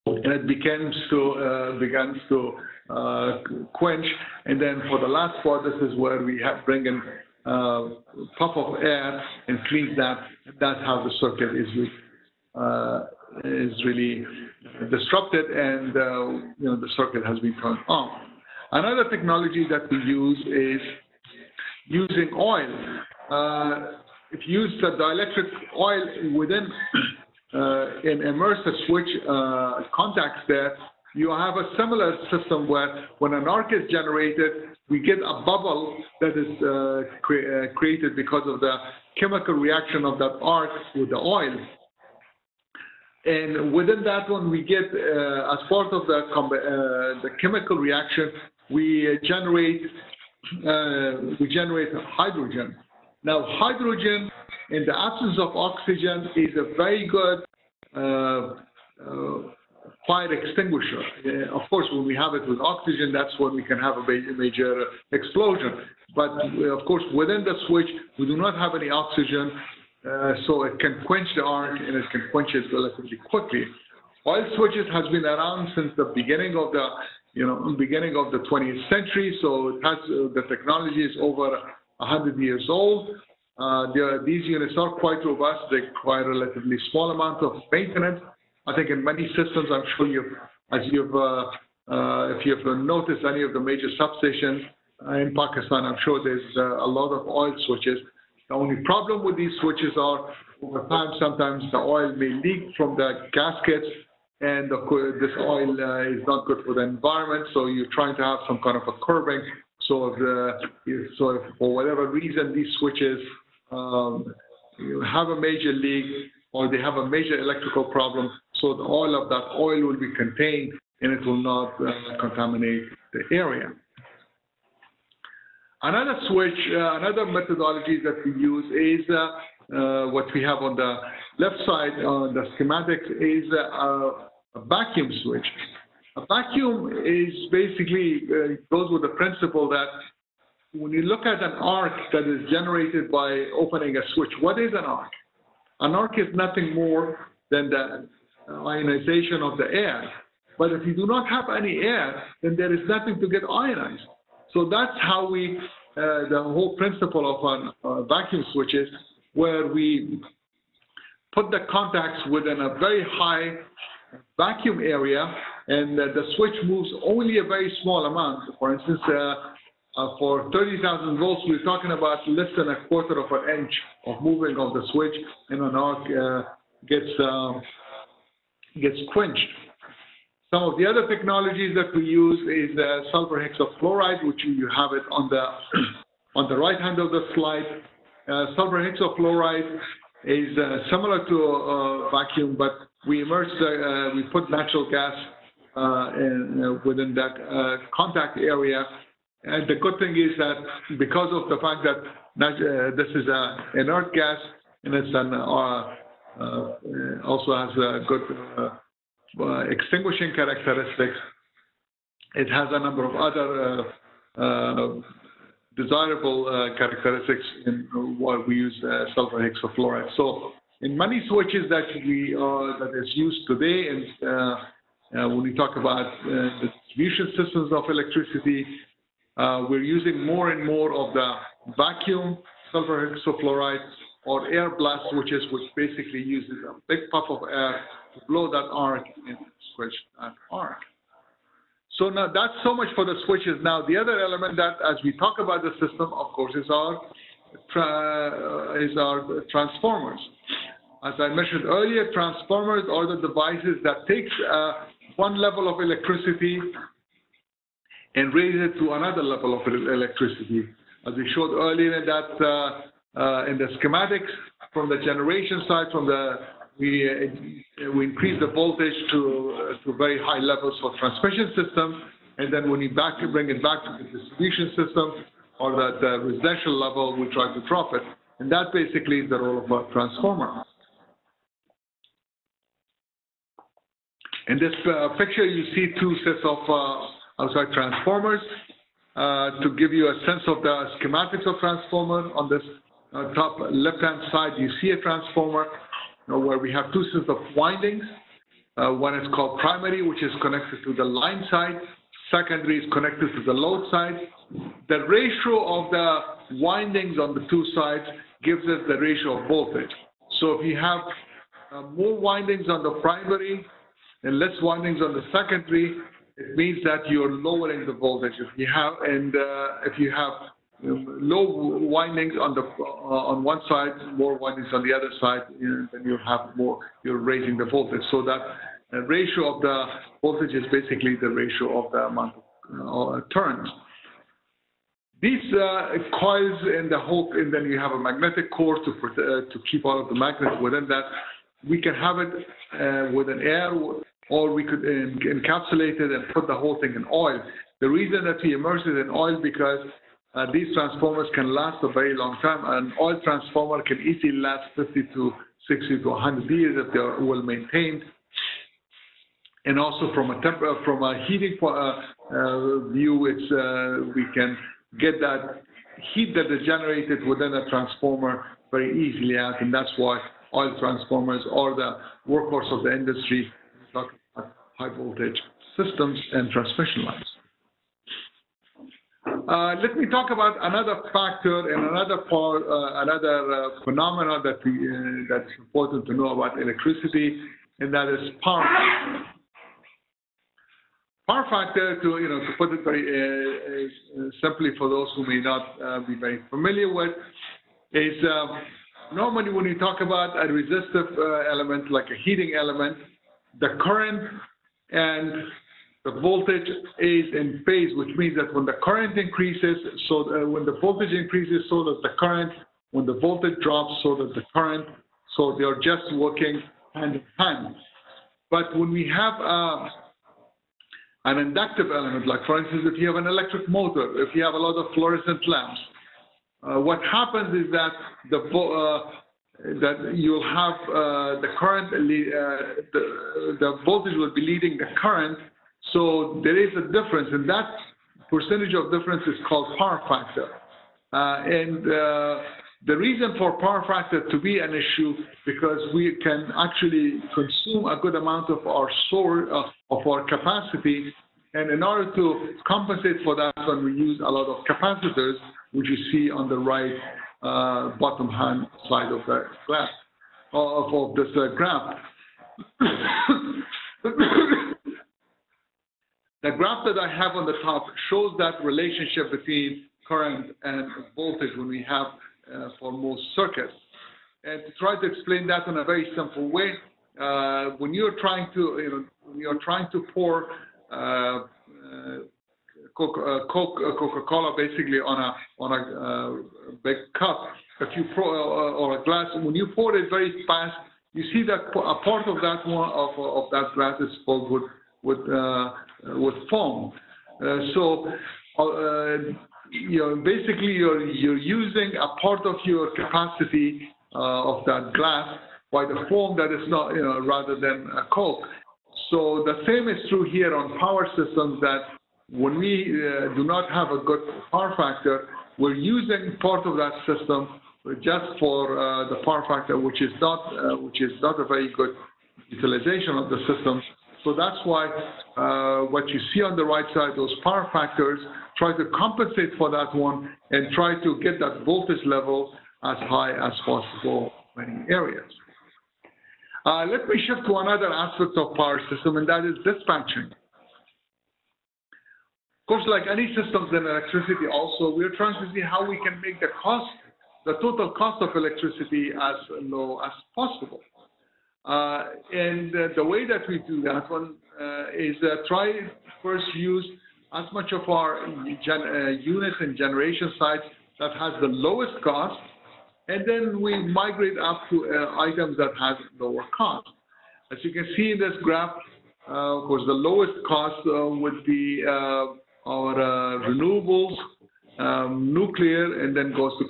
and it begins to quench. And then for the last part, this is where we bring in puff of air and clean that. That's how the circuit is really disrupted, and the circuit has been turned on. Another technology that we use is using oil. If you use the dielectric oil within and immerse the switch contacts there, you have a similar system where when an arc is generated, we get a bubble that is created because of the chemical reaction of that arc with the oil. And within that one, we get, as part of the chemical reaction, we generate hydrogen. Now, hydrogen, in the absence of oxygen, is a very good fire extinguisher. Of course, when we have it with oxygen, that's when we can have a major explosion. But of course, within the switch, we do not have any oxygen, so it can quench the arc, and it can quench it relatively quickly. Oil switches has been around since the beginning of the 20th century, so it has the technology is over 100 years old. These units are quite robust. They require a relatively small amount of maintenance. I think in many systems, I'm sure if you've noticed any of the major substations in Pakistan, I'm sure there's a lot of oil switches. The only problem with these switches are, over time, sometimes the oil may leak from the gaskets, and of course, this oil is not good for the environment. So you're trying to have some kind of a curbing. So if for whatever reason these switches have a major leak, or they have a major electrical problem, so the oil of that oil will be contained, and it will not contaminate the area. Another switch, another methodology that we use is what we have on the left side on the schematics is a vacuum switch. A vacuum is basically goes with the principle that when you look at an arc that is generated by opening a switch, what is an arc? An arc is nothing more than the ionization of the air. But if you do not have any air, then there is nothing to get ionized. So that's how the whole principle of vacuum switches, where we put the contacts within a very high vacuum area, and the switch moves only a very small amount. For instance, for 30,000 volts, we're talking about less than a quarter of an inch of moving of the switch, and an arc gets quenched. Some of the other technologies that we use is sulfur hexafluoride, which you have it on the right hand of the slide. Sulfur hexafluoride is similar to vacuum, but we put natural gas within that contact area. And the good thing is that because of the fact that this is an inert gas, and it's also has a good extinguishing characteristics, it has a number of other desirable characteristics in what we use sulfur hexafluoride. So in many switches that is used today, and when we talk about the distribution systems of electricity, we're using more and more of the vacuum sulfur hexafluoride or air blast switches, which basically uses a big puff of air to blow that arc and switch that arc. So now that's so much for the switches. Now the other element that, as we talk about the system, of course, is our transformers. As I mentioned earlier, transformers are the devices that takes one level of electricity and raise it to another level of electricity. As we showed earlier, that in the schematics from the generation side, we increase the voltage to very high levels for transmission system, and then when you bring it back to the distribution system or the residential level, we try to drop it, and that basically is the role of a transformer. In this picture, you see two sets of transformers to give you a sense of the schematics of transformer. On this top left-hand side, you see a transformer where we have two sets of windings. One is called primary, which is connected to the line side. Secondary is connected to the load side. The ratio of the windings on the two sides gives us the ratio of voltage. So if you have more windings on the primary and less windings on the secondary, it means that you're lowering the voltage. If you have low windings on one side, more windings on the other side, then you have more. You're raising the voltage. So that ratio of the voltage is basically the ratio of the amount of turns. These coils in the whole, and then you have a magnetic core to keep all of the magnets within that. We can have it with an air, or we could encapsulate it and put the whole thing in oil. The reason that we immerse it in oil because these transformers can last a very long time. An oil transformer can easily last 50 to 60 to 100 years if they are well maintained. And also from a heating view, we can get that heat that is generated within a transformer very easily out, and that's why oil transformers are the workhorse of the industry. We talk about high voltage systems and transmission lines. Let me talk about another factor and another phenomenon that's important to know about electricity, and that is power factor. Power factor, to put it very simply for those who may not be very familiar with, is normally when you talk about a resistive element like a heating element, the current and the voltage is in phase, which means that when the current increases, when the voltage increases, so does the current. When the voltage drops, so does the current. So they are just working hand in hand. But when we have an inductive element, like for instance, if you have an electric motor, if you have a lot of fluorescent lamps, what happens is that that you'll have the current, the voltage will be leading the current. So there is a difference, and that percentage of difference is called power factor. The reason for power factor to be an issue because we can actually consume a good amount of our capacity, and in order to compensate for that, when we use a lot of capacitors, which you see on the right bottom hand side of the graph of this graph. The graph that I have on the top shows that relationship between current and voltage when we have for most circuits. And to try to explain that in a very simple way, when you're trying to pour Coca-Cola basically on a big cup, if you pour, or a glass, when you pour it very fast, you see that a part of that one of that glass is filled with foam. Basically you're using a part of your capacity of that glass by the foam that is not, rather than a coke. So the same is true here on power systems, that when we do not have a good power factor, we're using part of that system just for the power factor, which is not a very good utilization of the system. So that's why what you see on the right side, those power factors, try to compensate for that one and try to get that voltage level as high as possible in many areas. Let me shift to another aspect of power system, and that is dispatching. Of course, like any systems in electricity also, we're trying to see how we can make the total cost of electricity as low as possible. And the way that we do that one is try first use as much of our units and generation sites that has the lowest cost, and then we migrate up to items that has lower cost. As you can see in this graph, of course, the lowest cost would be our renewables, nuclear, and then goes to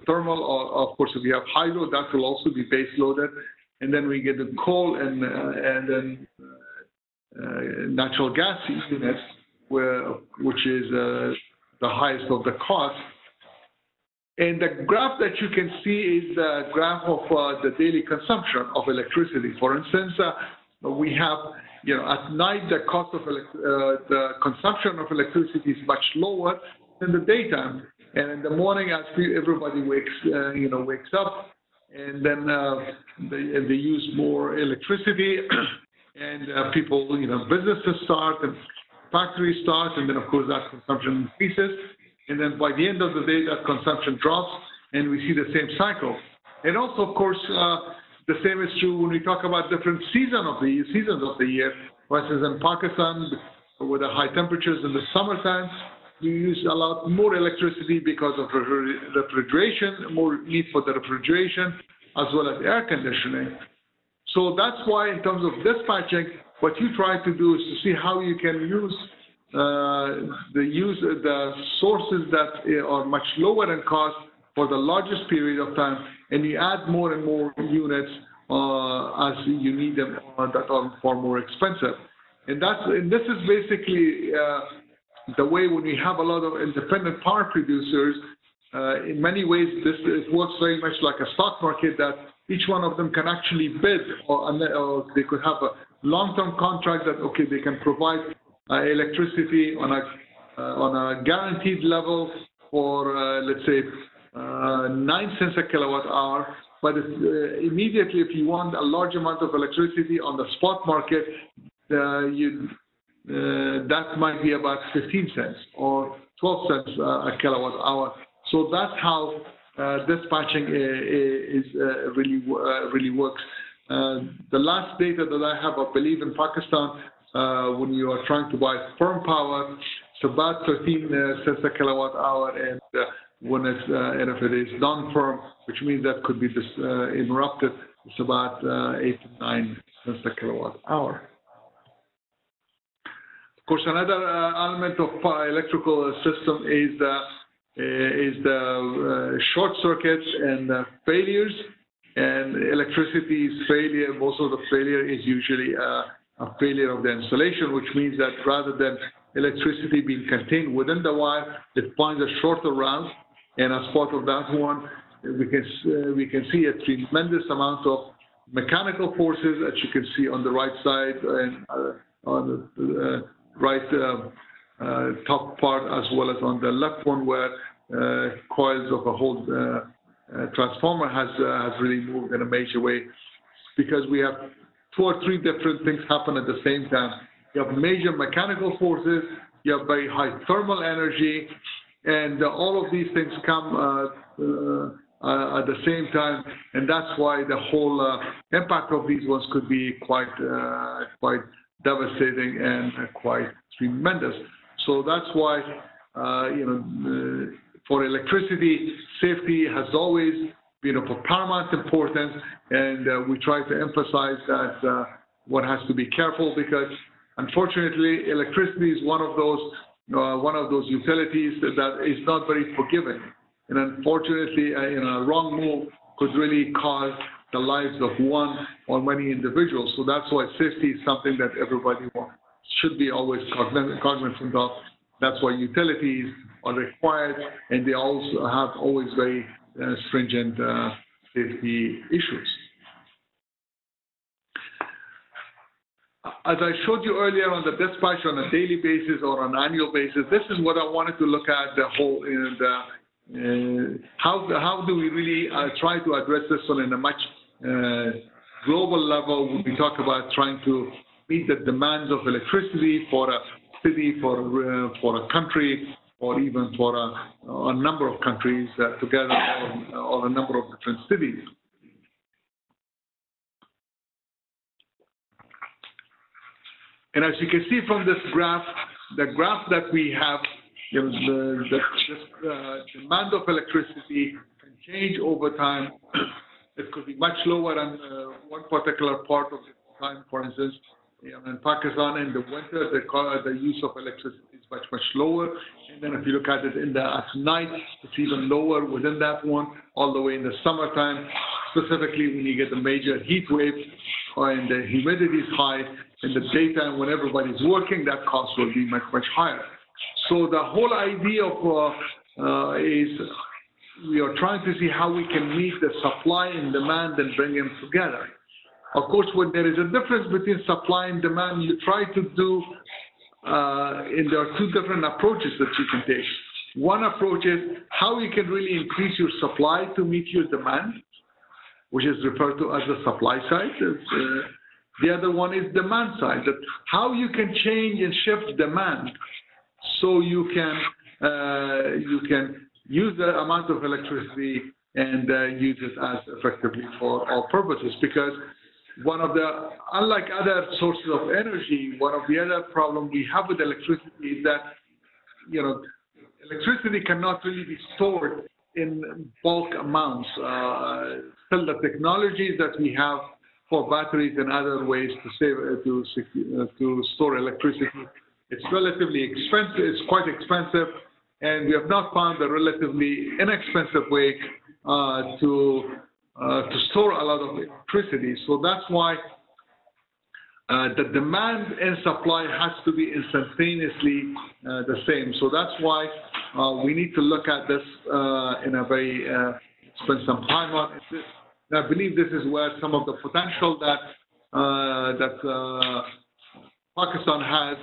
thermal, or of course, if you have hydro, that will also be base loaded. And then we get the coal and then natural gas units, which is the highest of the cost. And the graph that you can see is the graph of the daily consumption of electricity. For instance, we have, at night the cost of the consumption of electricity is much lower than the daytime, and in the morning, as everybody wakes up, and then they use more electricity, and people, businesses start and factories start, and then of course that consumption increases, and then by the end of the day that consumption drops, and we see the same cycle. And also, of course, the same is true when we talk about different seasons of the year. For instance, in Pakistan, with the high temperatures in the summertime, you use a lot more electricity because of refrigeration, more need for the refrigeration, as well as air conditioning. So that's why, in terms of dispatching, what you try to do is to see how you can use the sources that are much lower in cost for the largest period of time, and you add more and more units as you need them that are far more expensive. And this is basically the way when we have a lot of independent power producers. In many ways, it works very much like a stock market, that each one of them can actually bid, or they could have a long-term contract that, okay, they can provide electricity on a guaranteed level for, let's say, 9 cents a kilowatt hour. But immediately, if you want a large amount of electricity on the spot market, that might be about 15 cents or 12 cents a kilowatt hour. So that's how dispatching really works. The last data that I have, I believe, in Pakistan, when you are trying to buy firm power, it's about 13 cents a kilowatt hour, and when it's and if it is non-firm, which means that could be interrupted, it's about 8 to 9 cents a kilowatt hour. Of course, another element of electrical system is the short circuits and failures. And electricity's failure, most of the failure is usually a failure of the insulation, which means that rather than electricity being contained within the wire, it finds a shorter route. And as part of that one, we can see a tremendous amount of mechanical forces, as you can see on the right side and on the right top part, as well as on the left one, where coils of a whole transformer has really moved in a major way, because we have 2 or 3 different things happen at the same time. You have major mechanical forces, you have very high thermal energy, and all of these things come at the same time, and that's why the whole impact of these ones could be quite devastating and quite tremendous. So that's why for electricity, safety has always for paramount importance, and we try to emphasize that one has to be careful because, unfortunately, electricity is one of those utilities that is not very forgiving, and unfortunately, a wrong move could really cause the lives of one or many individuals. So that's why safety is something that everybody should be always cognizant of. That's why utilities are required, and they also have always very stringent safety issues. As I showed you earlier on the dispatch on a daily basis or on an annual basis, this is what I wanted to look at the whole, how do we really try to address this one in a much global level when we talk about trying to meet the demands of electricity for a city, for a country, or even for a number of countries together, or a number of different cities. And as you can see from this graph, the graph that we have, the demand of electricity can change over time. It could be much lower on one particular part of the time. For instance, in Pakistan in the winter, the use of electricity is much, much lower. And then if you look at it at night, it's even lower within that one, all the way in the summertime, specifically when you get the major heat wave and the humidity is high. In the daytime, when everybody's working, that cost will be much, much higher. So the whole idea of is we are trying to see how we can meet the supply and demand and bring them together. Of course, when there is a difference between supply and demand, you try to do, and there are two different approaches that you can take. One approach is how you can really increase your supply to meet your demand, which is referred to as the supply side. The other one is demand side, that how you can change and shift demand so you can use the amount of electricity and use it as effectively for all purposes. Because one of the, unlike other sources of energy, one of the other problems we have with electricity is that, electricity cannot really be stored in bulk amounts. Still, the technologies that we have for batteries and other ways to store electricity, it's relatively expensive. It's quite expensive, and we have not found a relatively inexpensive way to store a lot of electricity. So that's why the demand and supply has to be instantaneously the same. So that's why we need to look at this in a very spend some time on it. I believe this is where some of the potential that Pakistan has,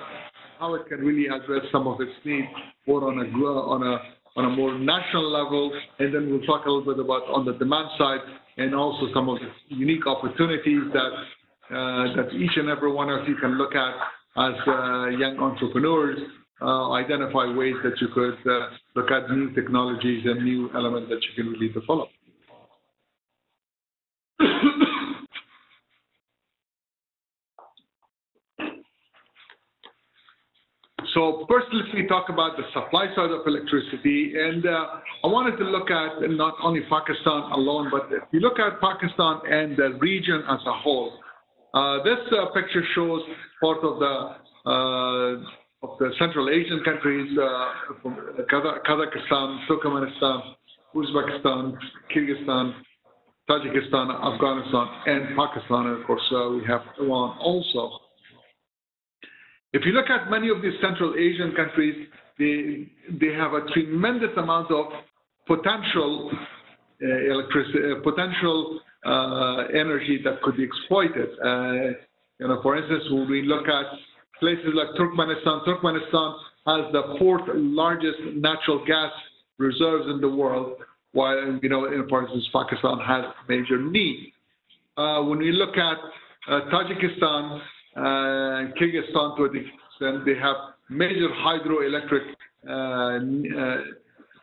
how it can really address some of its needs, both on a more national level, and then we'll talk a little bit about on the demand side, and also some of the unique opportunities that each and every one of you can look at as young entrepreneurs, identify ways that you could look at new technologies and new elements that you can really develop. So first, let me talk about the supply side of electricity. And I wanted to look at not only Pakistan alone, but if you look at Pakistan and the region as a whole, this picture shows part of the Central Asian countries, from Kazakhstan, Turkmenistan, Uzbekistan, Kyrgyzstan, Tajikistan, Afghanistan, and Pakistan. And of course, we have Iran also. If you look at many of these Central Asian countries, they have a tremendous amount of potential energy that could be exploited. For instance, when we look at places like Turkmenistan, Turkmenistan has the fourth largest natural gas reserves in the world, while for instance, Pakistan has major need. When we look at Tajikistan, Kyrgyzstan, to an extent, they have major hydroelectric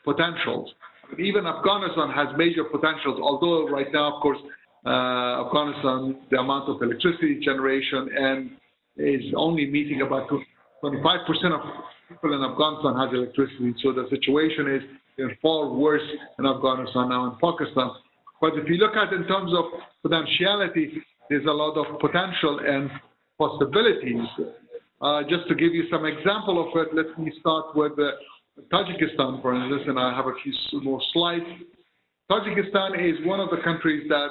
potentials. Even Afghanistan has major potentials, although right now, of course, Afghanistan, the amount of electricity generation and is only meeting about 25% of people in Afghanistan has electricity. So the situation is far worse in Afghanistan now in Pakistan. But if you look at in terms of potentiality, there's a lot of potential and possibilities. Just to give you some example of it, let me start with Tajikistan, for instance, and I have a few more slides. Tajikistan is one of the countries that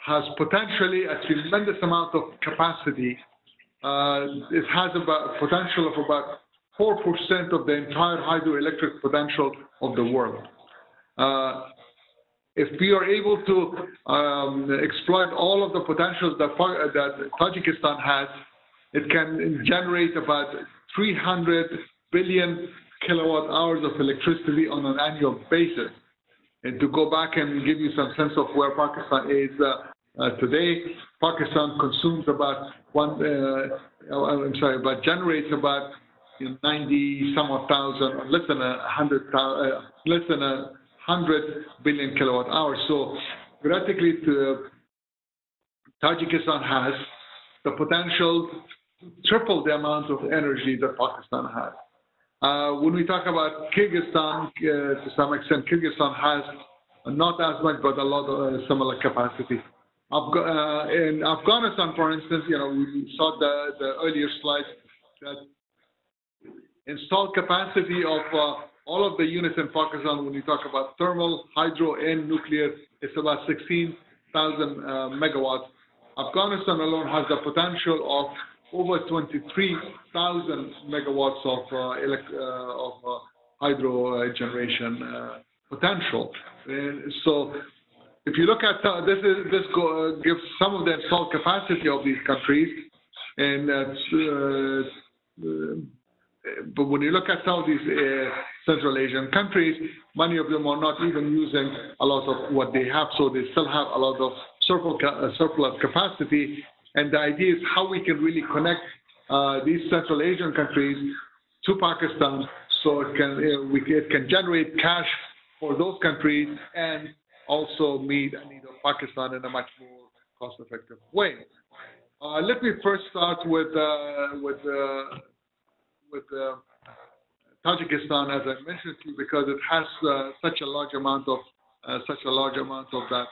has potentially a tremendous amount of capacity. It has about potential of about 4% of the entire hydroelectric potential of the world. If we are able to exploit all of the potentials that Tajikistan has, it can generate about 300 billion kilowatt hours of electricity on an annual basis. And to go back and give you some sense of where Pakistan is today, Pakistan consumes about generates about 90 some odd thousand, less than 100 billion kilowatt hours. So theoretically, Tajikistan has the potential to triple the amount of energy that Pakistan has. When we talk about Kyrgyzstan, to some extent, Kyrgyzstan has not as much, but a lot of similar capacity. In Afghanistan, for instance, we saw the earlier slides that installed capacity of all of the units in Pakistan, when you talk about thermal, hydro, and nuclear, it's about 16,000 megawatts. Afghanistan alone has the potential of over 23,000 megawatts of hydro generation potential. And so, if you look at this gives some of the installed capacity of these countries, and but when you look at some of these Central Asian countries, many of them are not even using a lot of what they have, so they still have a lot of surplus capacity. And the idea is how we can really connect these Central Asian countries to Pakistan, so it can generate cash for those countries and also meet the need of Pakistan in a much more cost-effective way. Let me first start with Tajikistan, as I mentioned to you, because it has such a large amount of that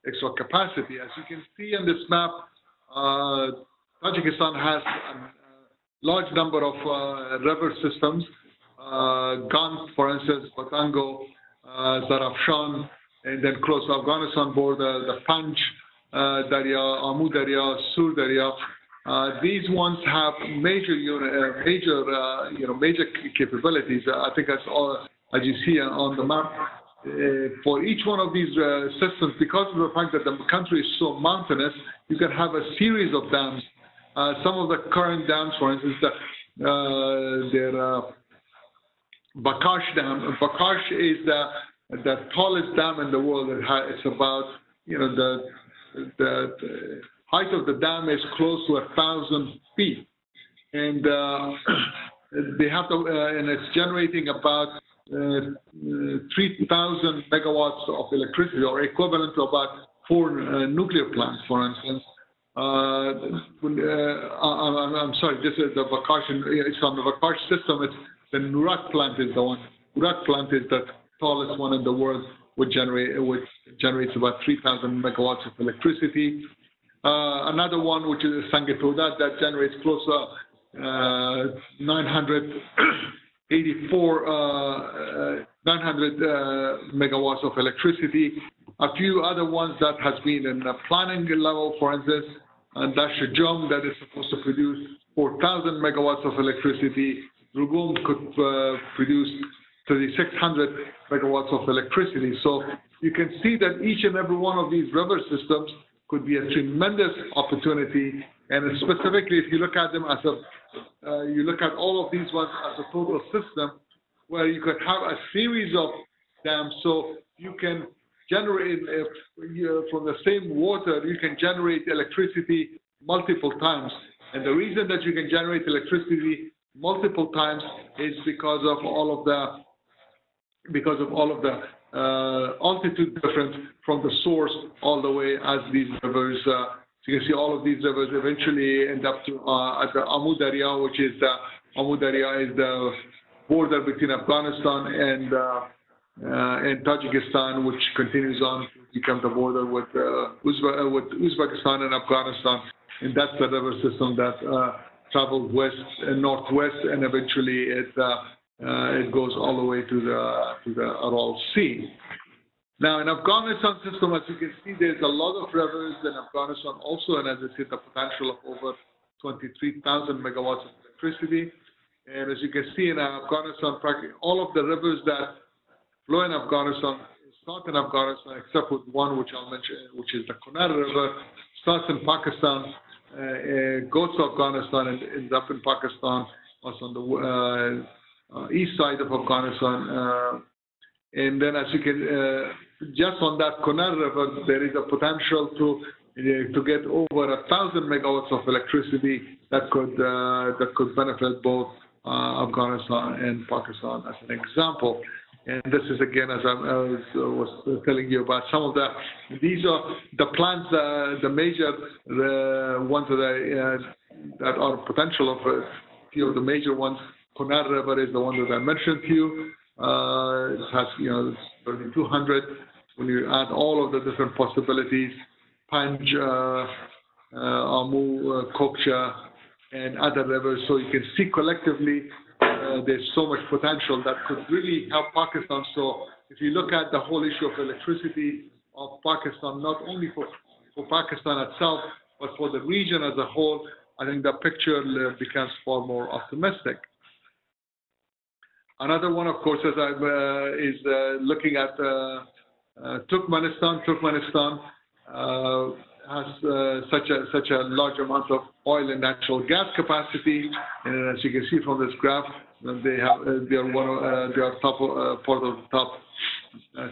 extra capacity. As you can see on this map, Tajikistan has a large number of river systems. Gant, for instance, Batango, Zarafshan, and then close to Afghanistan border, the Panj Darya, Amu Darya, Sur Darya. These ones have major capabilities. I think that's all, as you see on the map. For each one of these systems, because of the fact that the country is so mountainous, you can have a series of dams. Some of the current dams, for instance, Bakash Dam. Bakash is the tallest dam in the world. It's about, the height of the dam is close to 1,000 feet, and they have to, and it's generating about 3,000 megawatts of electricity, or equivalent to about 4 nuclear plants, for instance. I'm sorry, this is the Bakash, it's on the Bakash system. It's the Nurak plant is the one. Nurak plant is the tallest one in the world, which generates about 3,000 megawatts of electricity. Another one, which is Sangetoda, that generates close to 900 megawatts of electricity. A few other ones that has been in the planning level, for instance, and Dashajong, that is supposed to produce 4,000 megawatts of electricity. Rugum could produce 3,600 megawatts of electricity. So you can see that each and every one of these river systems could be a tremendous opportunity. And specifically, if you look at them as you look at all of these ones as a total system, where you could have a series of dams, so you can generate from the same water, you can generate electricity multiple times. And the reason that you can generate electricity multiple times is because of all of the altitude difference from the source all the way as these rivers. So you can see all of these rivers eventually end up to at the Amu Darya, which is the border between Afghanistan and Tajikistan, which continues on to become the border with Uzbekistan and Afghanistan, and that's the river system that travels west and northwest, and eventually it goes all the way to the Aral Sea. Now, in Afghanistan system, as you can see, there's a lot of rivers in Afghanistan also, and as I said, the potential of over 23,000 megawatts of electricity. And as you can see in Afghanistan, practically all of the rivers that flow in Afghanistan start in Afghanistan, except with one which I'll mention, which is the Kunar River, starts in Pakistan, goes to Afghanistan and ends up in Pakistan, also on the east side of Afghanistan. And then as you can, just on that Kunar River, there is a potential to get over 1,000 megawatts of electricity that could benefit both Afghanistan and Pakistan as an example. And this is again, as I was telling you about some of these are the plants, the major ones that are potential of a few of the major ones. Kunar River is the one that I mentioned to you. It has 3,200. When you add all of the different possibilities, Panj, Amu, Kokcha, and other rivers, so you can see collectively there's so much potential that could really help Pakistan. So if you look at the whole issue of electricity of Pakistan, not only for Pakistan itself, but for the region as a whole, I think the picture becomes far more optimistic. Another one, of course, is looking at Turkmenistan. Turkmenistan has such a large amount of oil and natural gas capacity, and as you can see from this graph, they are part of the top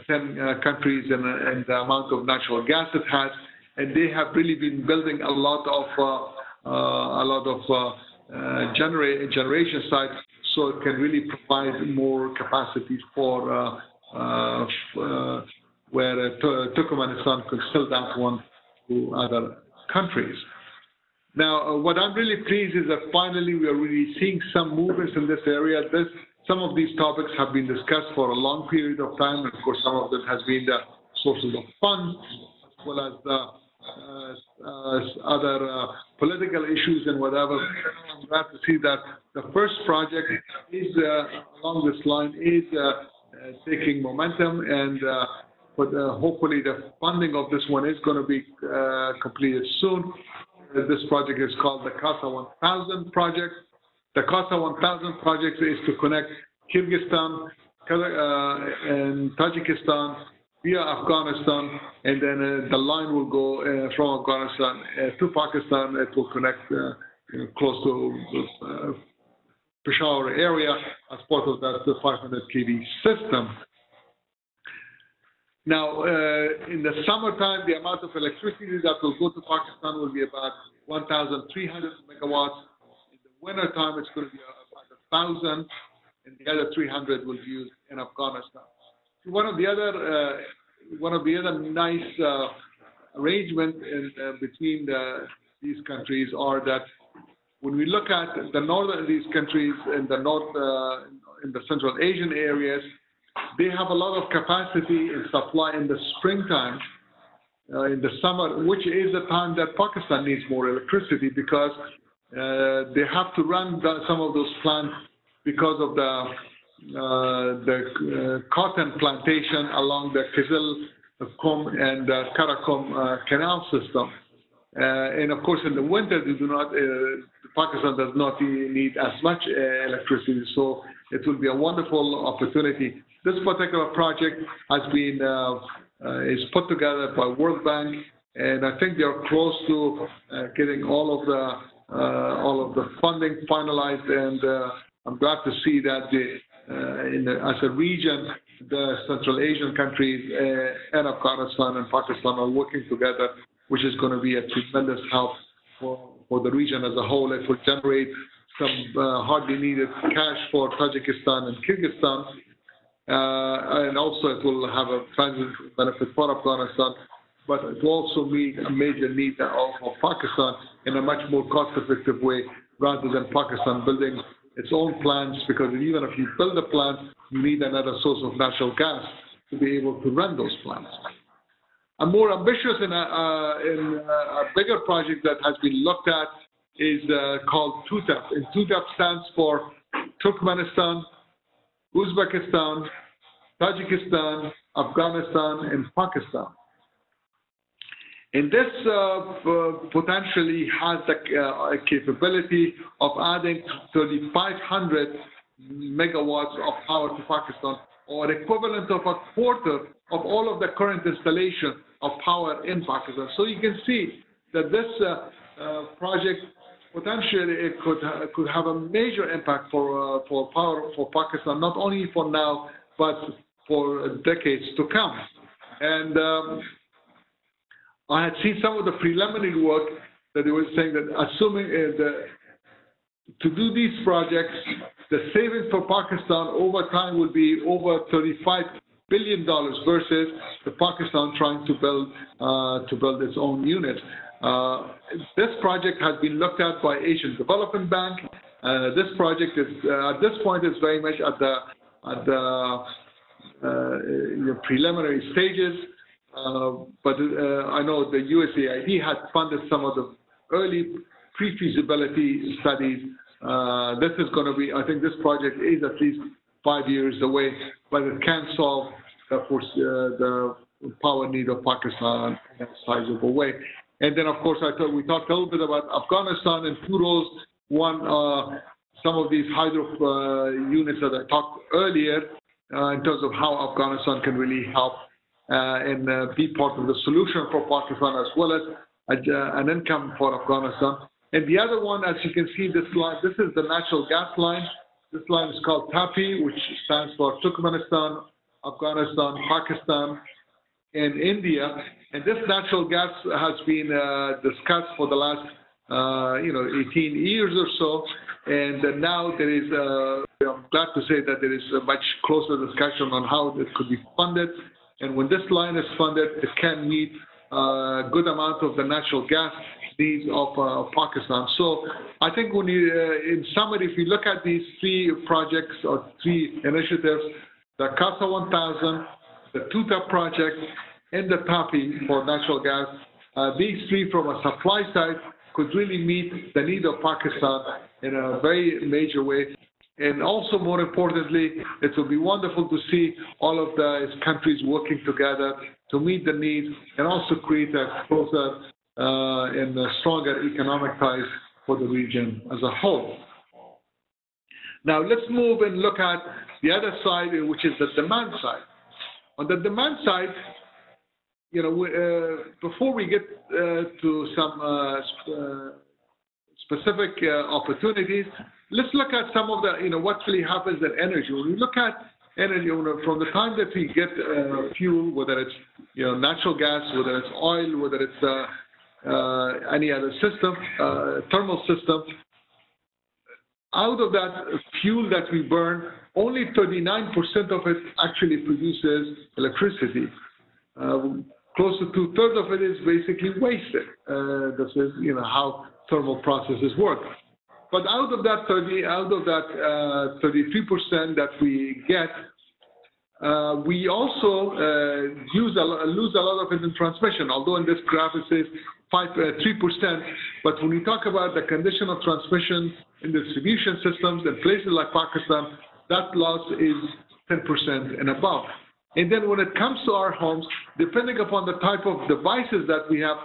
10 countries in the amount of natural gas it has, and they have really been building a lot of generation sites, so it can really provide more capacity for where Turkmenistan could sell that one to other countries. Now, what I'm really pleased is that finally we are really seeing some movements in this area. Some of these topics have been discussed for a long period of time, and of course some of them has been the sources of funds, as well as the other political issues and whatever. I'm glad to see that the first project is along this line is taking momentum, and but hopefully the funding of this one is going to be completed soon. This project is called the Casa 1000 project. The Casa 1000 project is to connect Kyrgyzstan and Tajikistan via Afghanistan, and then the line will go from Afghanistan to Pakistan. It will connect close to Peshawar area as part of that 500 kV system. Now, in the summertime, the amount of electricity that will go to Pakistan will be about 1,300 megawatts. In the wintertime, it's going to be about 1,000, and the other 300 will be used in Afghanistan. One of the other nice arrangement between these countries are that when we look at the northern these countries in the north, in the Central Asian areas, they have a lot of capacity and supply in the springtime, in the summer, which is the time that Pakistan needs more electricity, because they have to run some of those plants because of the cotton plantation along the Kizil-Kum and Karakum canal system. And of course, in the winter, they do not. Pakistan does not need as much electricity, so it will be a wonderful opportunity. This particular project has been is put together by World Bank, and I think they are close to getting all of the funding finalized. And I'm glad to see that as a region, the Central Asian countries and Afghanistan and Pakistan are working together, which is going to be a tremendous help for the region as a whole. It will generate some hardly needed cash for Tajikistan and Kyrgyzstan, and also it will have a transit benefit for Afghanistan, but it will also meet a major need of Pakistan in a much more cost-effective way, rather than Pakistan building its own plants, because even if you build a plant, you need another source of natural gas to be able to run those plants. A more ambitious and a bigger project that has been looked at is called TUTEP. And TUTEP stands for Turkmenistan, Uzbekistan, Tajikistan, Afghanistan, and Pakistan. And this potentially has the capability of adding 3,500 megawatts of power to Pakistan, or equivalent of a quarter of all of the current installation of power in Pakistan. So you can see that this project potentially it could have a major impact for power for Pakistan, not only for now but for decades to come. And I had seen some of the preliminary work that they were saying that assuming to do these projects, the savings for Pakistan over time will be over $35 billion versus the Pakistan trying to build its own unit. This project has been looked at by Asian Development Bank. This project is at this point is very much at the preliminary stages. But I know the USAID had funded some of the early pre-feasibility studies. This is going to be, I think this project is at least 5 years away, but it can solve the power need of Pakistan in a sizable way. And then, of course, we talked a little bit about Afghanistan and two roles. One, some of these hydro units that I talked earlier in terms of how Afghanistan can really help and be part of the solution for Pakistan, as well as an income for Afghanistan. And the other one, as you can see, this line, this is the natural gas line. This line is called TAPI, which stands for Turkmenistan, Afghanistan, Pakistan, and India. And this natural gas has been discussed for the last 18 years or so. And now there is, I'm glad to say that there is a much closer discussion on how this could be funded. And when this line is funded, it can meet a good amount of the natural gas needs of Pakistan. So I think when you, in summary, if you look at these three projects or three initiatives, the CASA 1000, the TUTEP project, and the TAPI for natural gas, these three from a supply side could really meet the need of Pakistan in a very major way. And also, more importantly, it will be wonderful to see all of the countries working together to meet the needs and also create a closer and a stronger economic ties for the region as a whole. Now, let's move and look at the other side, which is the demand side. On the demand side, before we get to some specific opportunities, let's look at some of the, what really happens in energy. When we look at energy, from the time that we get fuel, whether it's natural gas, whether it's oil, whether it's any other system, thermal system, out of that fuel that we burn, only 39% of it actually produces electricity. Close to 2/3 of it is basically wasted. This is how thermal processes work. But out of that 33% that we get, we also lose a lot of it in transmission. Although in this graph it says 3%, but when we talk about the condition of transmission in distribution systems in places like Pakistan, that loss is 10% and above. And then when it comes to our homes, depending upon the type of devices that we have,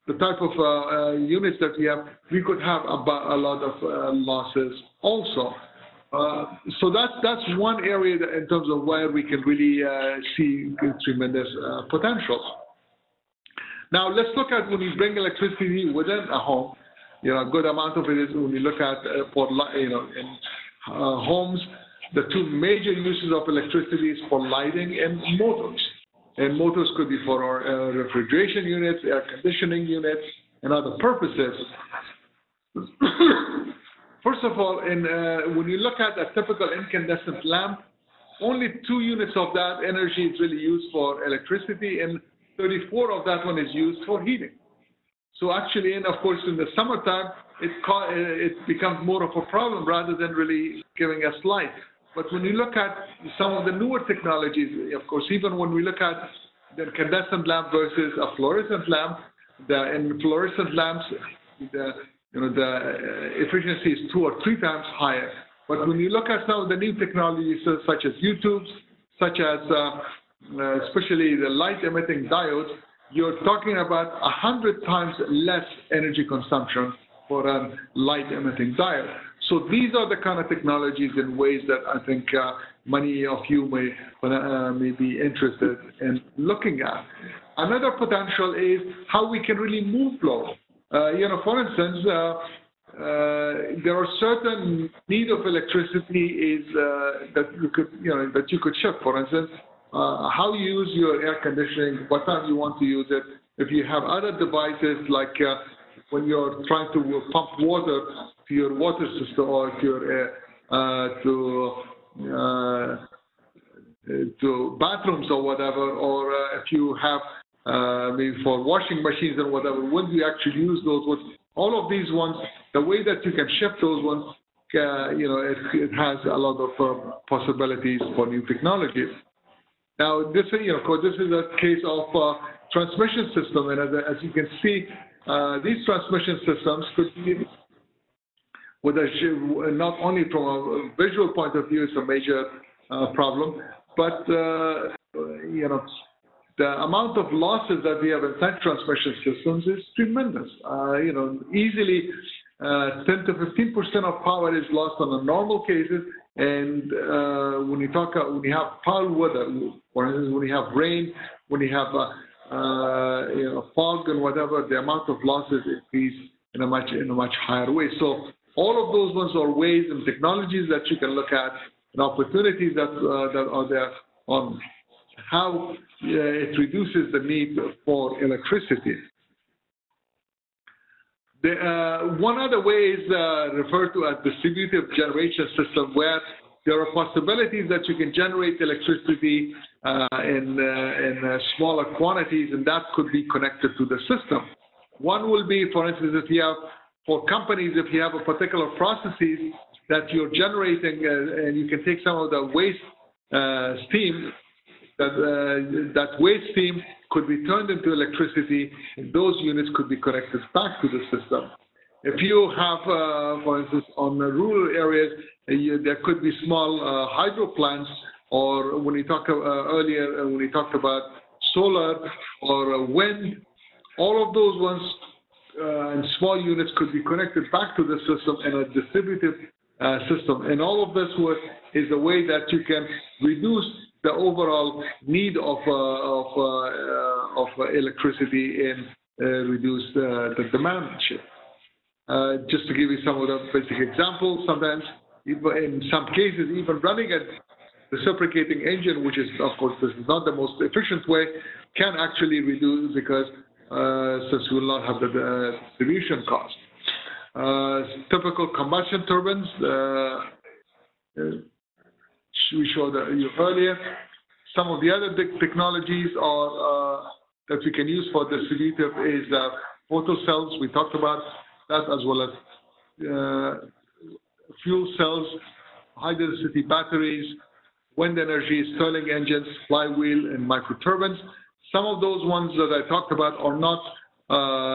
the type of units that we have, we could have a lot of losses also. So that's one area that in terms of where we can really see tremendous potential. Now let's look at when we bring electricity within a home. A good amount of it is when we look at in homes. The two major uses of electricity is for lighting and motors. And motors could be for our refrigeration units, air conditioning units, and other purposes. First of all, when you look at a typical incandescent lamp, only 2 units of that energy is really used for electricity, and 34 of that one is used for heating. So actually, and of course, in the summertime, it becomes more of a problem rather than really giving us light. But when you look at some of the newer technologies, of course, even when we look at the incandescent lamp versus a fluorescent lamp. In fluorescent lamps, the efficiency is 2 or 3 times higher. But when you look at some of the new technologies, such as U-tubes, such as especially the light-emitting diodes, you're talking about 100 times less energy consumption for a light-emitting diode. So these are the kind of technologies in ways that I think many of you may be interested in looking at. Another potential is how we can really move flow. For instance, there are certain need of electricity that you could shift. For instance, how you use your air conditioning, what time you want to use it. If you have other devices like when you're trying to pump water to your water system or to bathrooms or whatever, or if you have maybe for washing machines and whatever, when do you actually use those ones? All of these ones, the way that you can shift those ones, it has a lot of possibilities for new technologies. Now, this is a case of transmission system, and as you can see, these transmission systems could be, not only from a visual point of view, it's a major problem, but the amount of losses that we have in such transmission systems is tremendous. Easily 10 to 15% of power is lost on the normal cases, and when you have foul weather, for instance, when you have rain, when you have fog and whatever, the amount of losses increase in a much higher way. So all of those ones are ways and technologies that you can look at, and opportunities that are there on how it reduces the need for electricity. One other way is referred to as distributed generation system, where there are possibilities that you can generate electricity in smaller quantities, and that could be connected to the system. One will be, for instance, for companies, if you have a particular processes that you're generating, and you can take some of the waste steam, that waste steam could be turned into electricity, and those units could be connected back to the system. If you have, for instance, on the rural areas, there could be small hydro plants, or when we talked earlier, when we talked about solar or wind, all of those ones and small units could be connected back to the system in a distributed system. And all of this is a way that you can reduce the overall need of electricity and reduce the demand shift. Just to give you some of the basic examples, sometimes, in some cases, even running a reciprocating engine, which is, of course, this is not the most efficient way, can actually reduce, because since we will not have the distribution cost. Typical combustion turbines, we showed you earlier. Some of the other technologies that we can use for distributive is photo cells. We talked about that, as well as fuel cells, high-density batteries, wind energy, Stirling engines, flywheel, and microturbines. Some of those ones that I talked about are not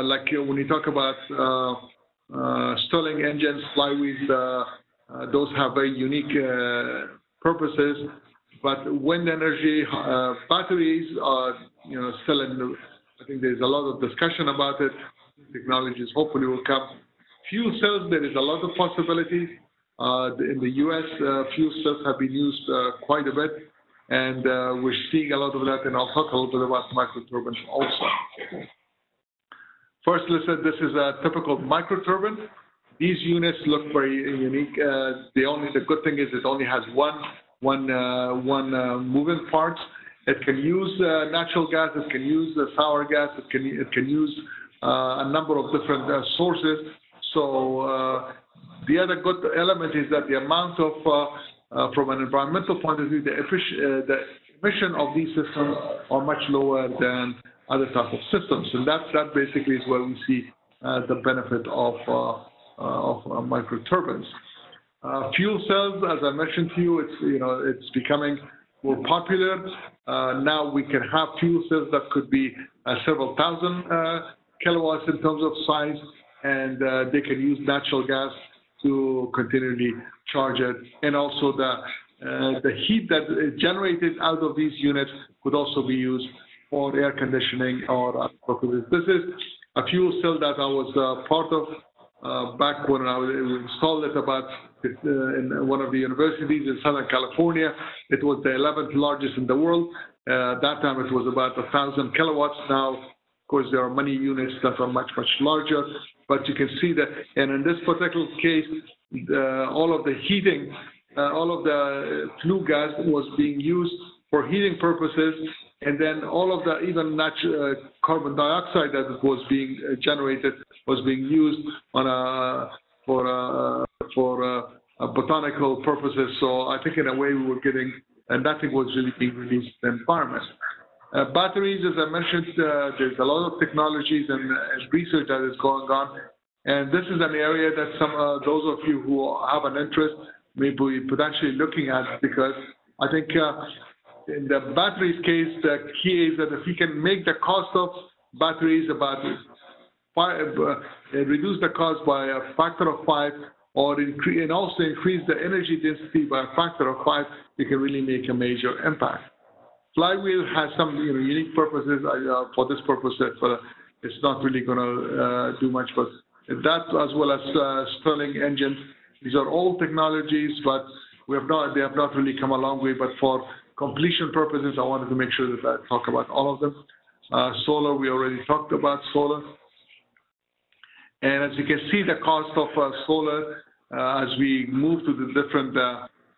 like when you talk about Stirling engines, flywheels. Those have very unique purposes. But wind energy batteries are, still in. I think there's a lot of discussion about it. Technologies hopefully will come. Fuel cells, there is a lot of possibilities. In the U.S., fuel cells have been used quite a bit, and we're seeing a lot of that, and I'll talk a little bit about microturbines also. First, listen, this is a typical microturbine. These units look very unique. The good thing is it only has one moving part. It can use natural gas, it can use sour gas, it can use a number of different sources. So the other good element is that the amount of, from an environmental point of view, the emission of these systems are much lower than other types of systems, and that basically is where we see the benefit of microturbines. Fuel cells, as I mentioned to you, it's becoming more popular. Now we can have fuel cells that could be several thousand kilowatts in terms of size, and they can use natural gas to continually charge it. And also the heat that is generated out of these units could also be used for air conditioning or purposes. This is a fuel cell that I was part of back when I installed it in one of the universities in Southern California. It was the 11th largest in the world. That time it was about 1,000 kilowatts. Now, of course, there are many units that are much, much larger, but you can see that, and in this particular case, all of the heating, all of the flue gas was being used for heating purposes, and then all of the even natural carbon dioxide that was being generated was being used on for botanical purposes. So I think in a way we were getting, and nothing was really being released in the environment. Batteries, as I mentioned, there's a lot of technologies and research that is going on, and this is an area that those of you who have an interest may be potentially looking at, because I think in the batteries case, the key is that if we can make the cost of batteries reduce the cost by a factor of 5, or and also increase the energy density by a factor of 5, we can really make a major impact. Flywheel has some unique purposes for this purpose, but it's not really going to do much. But that, as well as Stirling engines, these are all technologies, but they have not really come a long way. But for completion purposes, I wanted to make sure that I talk about all of them. Solar, we already talked about solar. And as you can see, the cost of solar, as we move to the different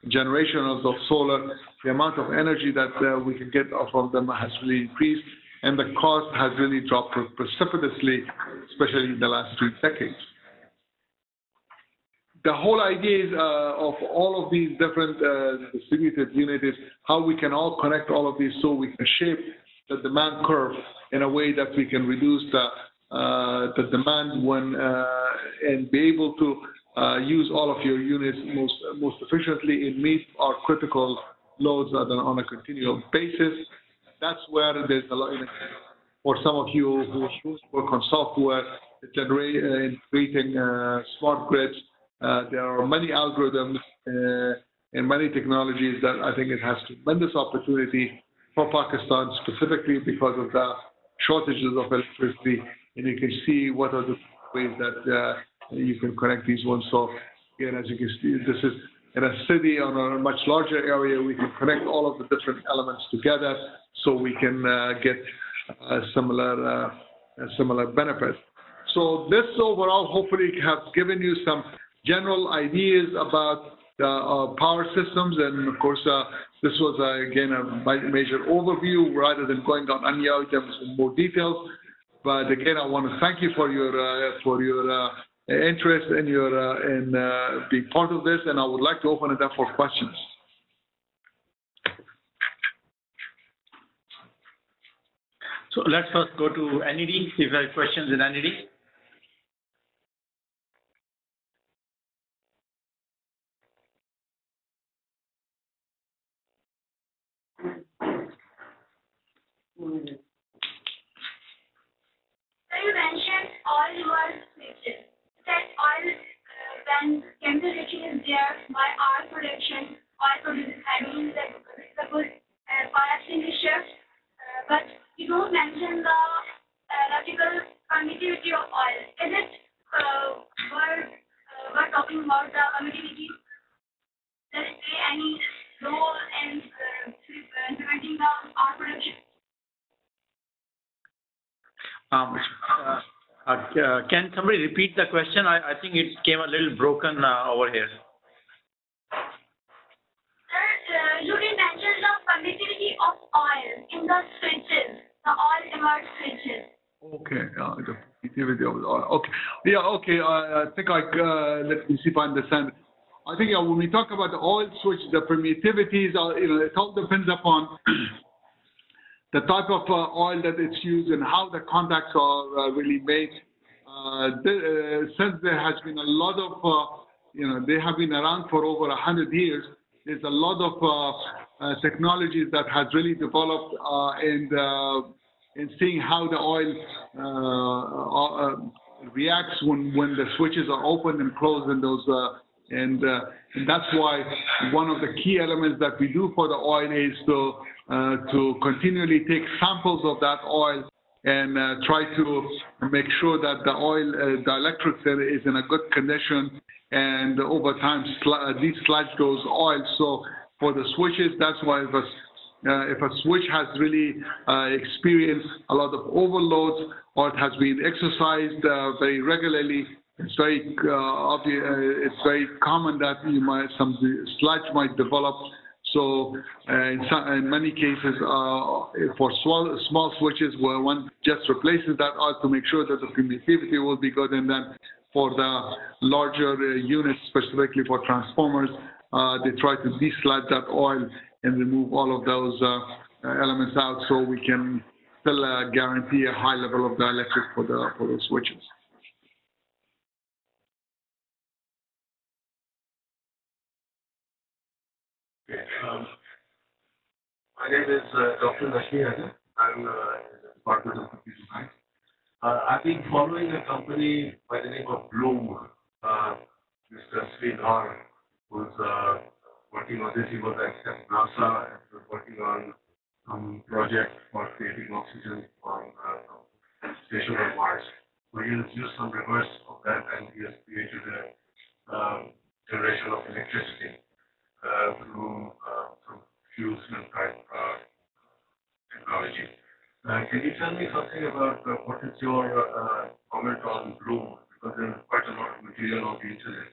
generations of solar, the amount of energy that we can get from them has really increased, and the cost has really dropped precipitously, especially in the last 2 decades. The whole idea is, of all of these different distributed units is how we can all connect all of these so we can shape the demand curve in a way that we can reduce the demand and be able to use all of your units most efficiently and meet our critical loads on a continual basis. That's where there's a lot, for some of you who work on software, in creating smart grids. There are many algorithms and many technologies that I think it has tremendous opportunity for Pakistan, specifically because of the shortages of electricity. And you can see what are the ways that you can connect these ones. So again, as you can see, this is in a city on a much larger area. We can connect all of the different elements together so we can get similar benefits. So this overall hopefully has given you some general ideas about power systems, and of course this was again a major overview rather than going on any items in more details. But again, I want to thank you for your interest and in being part of this, and I would like to open it up for questions. So let's first go to NED, if you have questions in NED. You mentioned oil was switches. That oil, when chemical reaction is there by our production, oil produces hydrogen that is a good fire extinguisher. But you don't mention the electrical conductivity of oil. Is it we're talking about the conductivity? Does it play any role in preventing the oil production? Can somebody repeat the question? I think it came a little broken over here. Sir, you didn't mention the conductivity of oil in the switches, the oil immersed switches. Okay, the conductivity of the oil. Okay, yeah, okay. I think let me see if I understand. I think when we talk about the oil switch, the permittivities are, it all depends upon the type of oil that it's used and how the contacts are really made. Since there has been a lot of, they have been around for over 100 years, there's a lot of technologies that has really developed in seeing how the oil reacts when the switches are opened and closed in those and that's why one of the key elements that we do for the oil is to continually take samples of that oil and try to make sure that the oil, the electric is in a good condition, and over time desludge those oils. So for the switches, that's why if a switch has really experienced a lot of overloads or it has been exercised very regularly, it's very it's very common that some sludge might develop. So in many cases, for small switches, where one just replaces that oil to make sure that the conductivity will be good, and then for the larger units, specifically for transformers, they try to desludge that oil and remove all of those elements out, so we can still guarantee a high level of dielectric for those switches. Okay. My name is Dr. Nashmi. I'm department of computer science. I've been following a company by the name of Bloom. Mr. Sridhar was working on this. He was at NASA and was working on some project for creating oxygen on station on Mars. So he has used some reverse of that, and he has created a generation of electricity through fuel cell type technology. Can you tell me something about what is your comment on Bloom? Because there is quite a lot of material on the internet,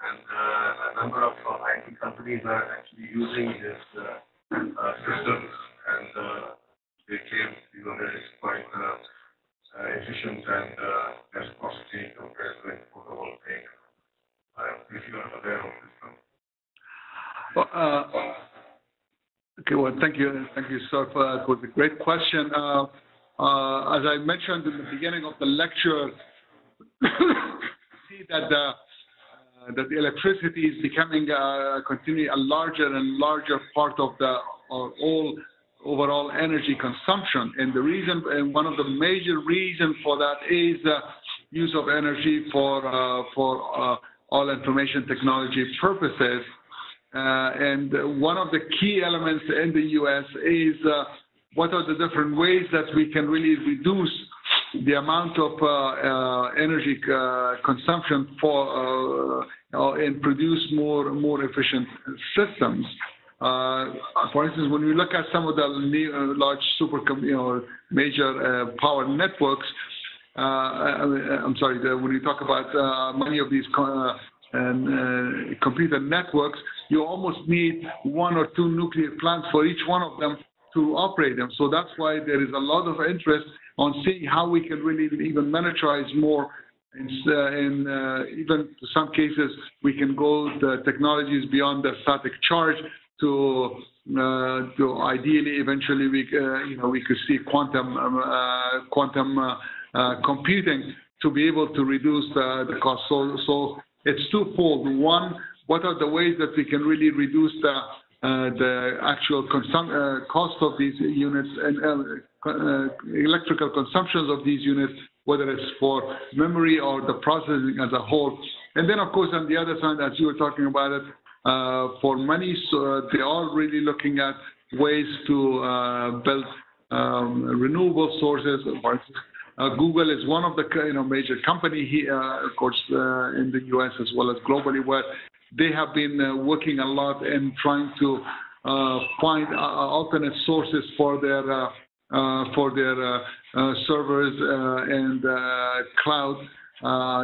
and a number of IT companies are actually using this systems, and they claim that it's quite efficient and less costly compared with photovoltaic. If you are aware of this one. Okay, well, thank you, sir. It was a great question. As I mentioned in the beginning of the lecture, see that the electricity is becoming continually a larger and larger part of the overall energy consumption, and the reason, and one of the major reasons for that is use of energy for all information technology purposes. And one of the key elements in the U.S. is what are the different ways that we can really reduce the amount of energy consumption for and produce more efficient systems. For instance, when we look at some of the large major power networks, when you talk about many of these computer networks, you almost need 1 or 2 nuclear plants for each one of them to operate them. So that's why there is a lot of interest on seeing how we can really even miniaturize more. And even to some cases, we can go the technologies beyond the static charge to ideally, eventually, we could see quantum computing to be able to reduce the cost. So it's twofold. One, what are the ways that we can really reduce the actual cost of these units and electrical consumptions of these units, whether it's for memory or the processing as a whole. And then, of course, on the other side, as you were talking about it, for money, so they are really looking at ways to build renewable sources. Google is one of the major company here, of course, in the U.S. as well as globally, where they have been working a lot in trying to find alternate sources for their servers and cloud.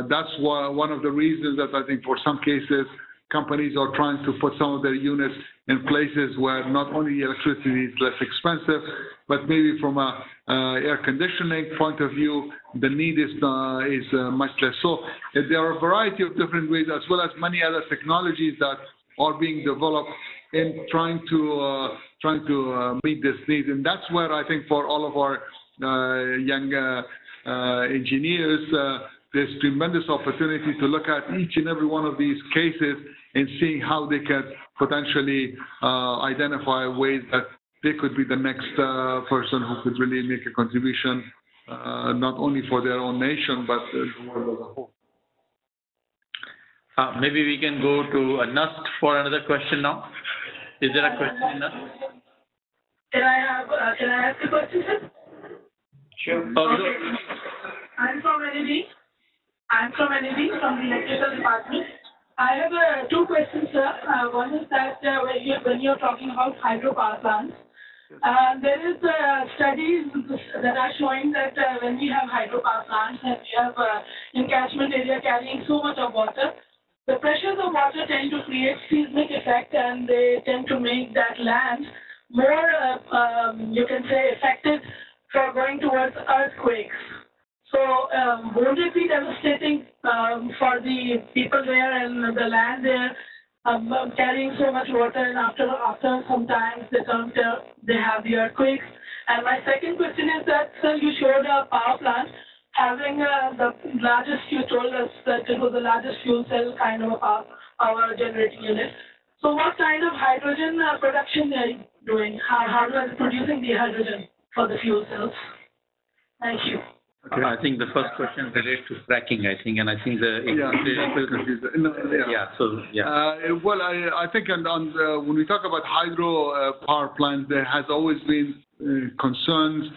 That's one of the reasons that I think for some cases companies are trying to put some of their units in places where not only electricity is less expensive, but maybe from a air conditioning point of view, the need is much less. So there are a variety of different ways, as well as many other technologies that are being developed in trying to meet this need. And that's where I think for all of our young engineers, there's tremendous opportunity to look at each and every one of these cases and seeing how they can potentially identify ways that they could be the next person who could really make a contribution, not only for their own nation, but the world as a whole. Maybe we can go to Nast for another question now. Is there a question in Nast? Can I ask a question, sir? Sure. Okay. I'm from NED. from the electrical department. I have two questions, sir. One is that when you're talking about hydropower plants, there is studies that are showing that when we have hydropower plants and we have in catchment area carrying so much of water, the pressures of water tend to create seismic effect, and they tend to make that land more, you can say, effective for going towards earthquakes. So won't it be devastating for the people there and the land there carrying so much water, and after some time they have the earthquakes? And my second question is that, sir, you showed a power plant having the largest, you told us that it was the largest fuel cell kind of a power generating unit. So what kind of hydrogen production are you doing? How are you producing the hydrogen for the fuel cells? Thank you. Okay. I think the first question relates to fracking, I think, and I think the Well, I think when we talk about hydro power plants, there has always been concerns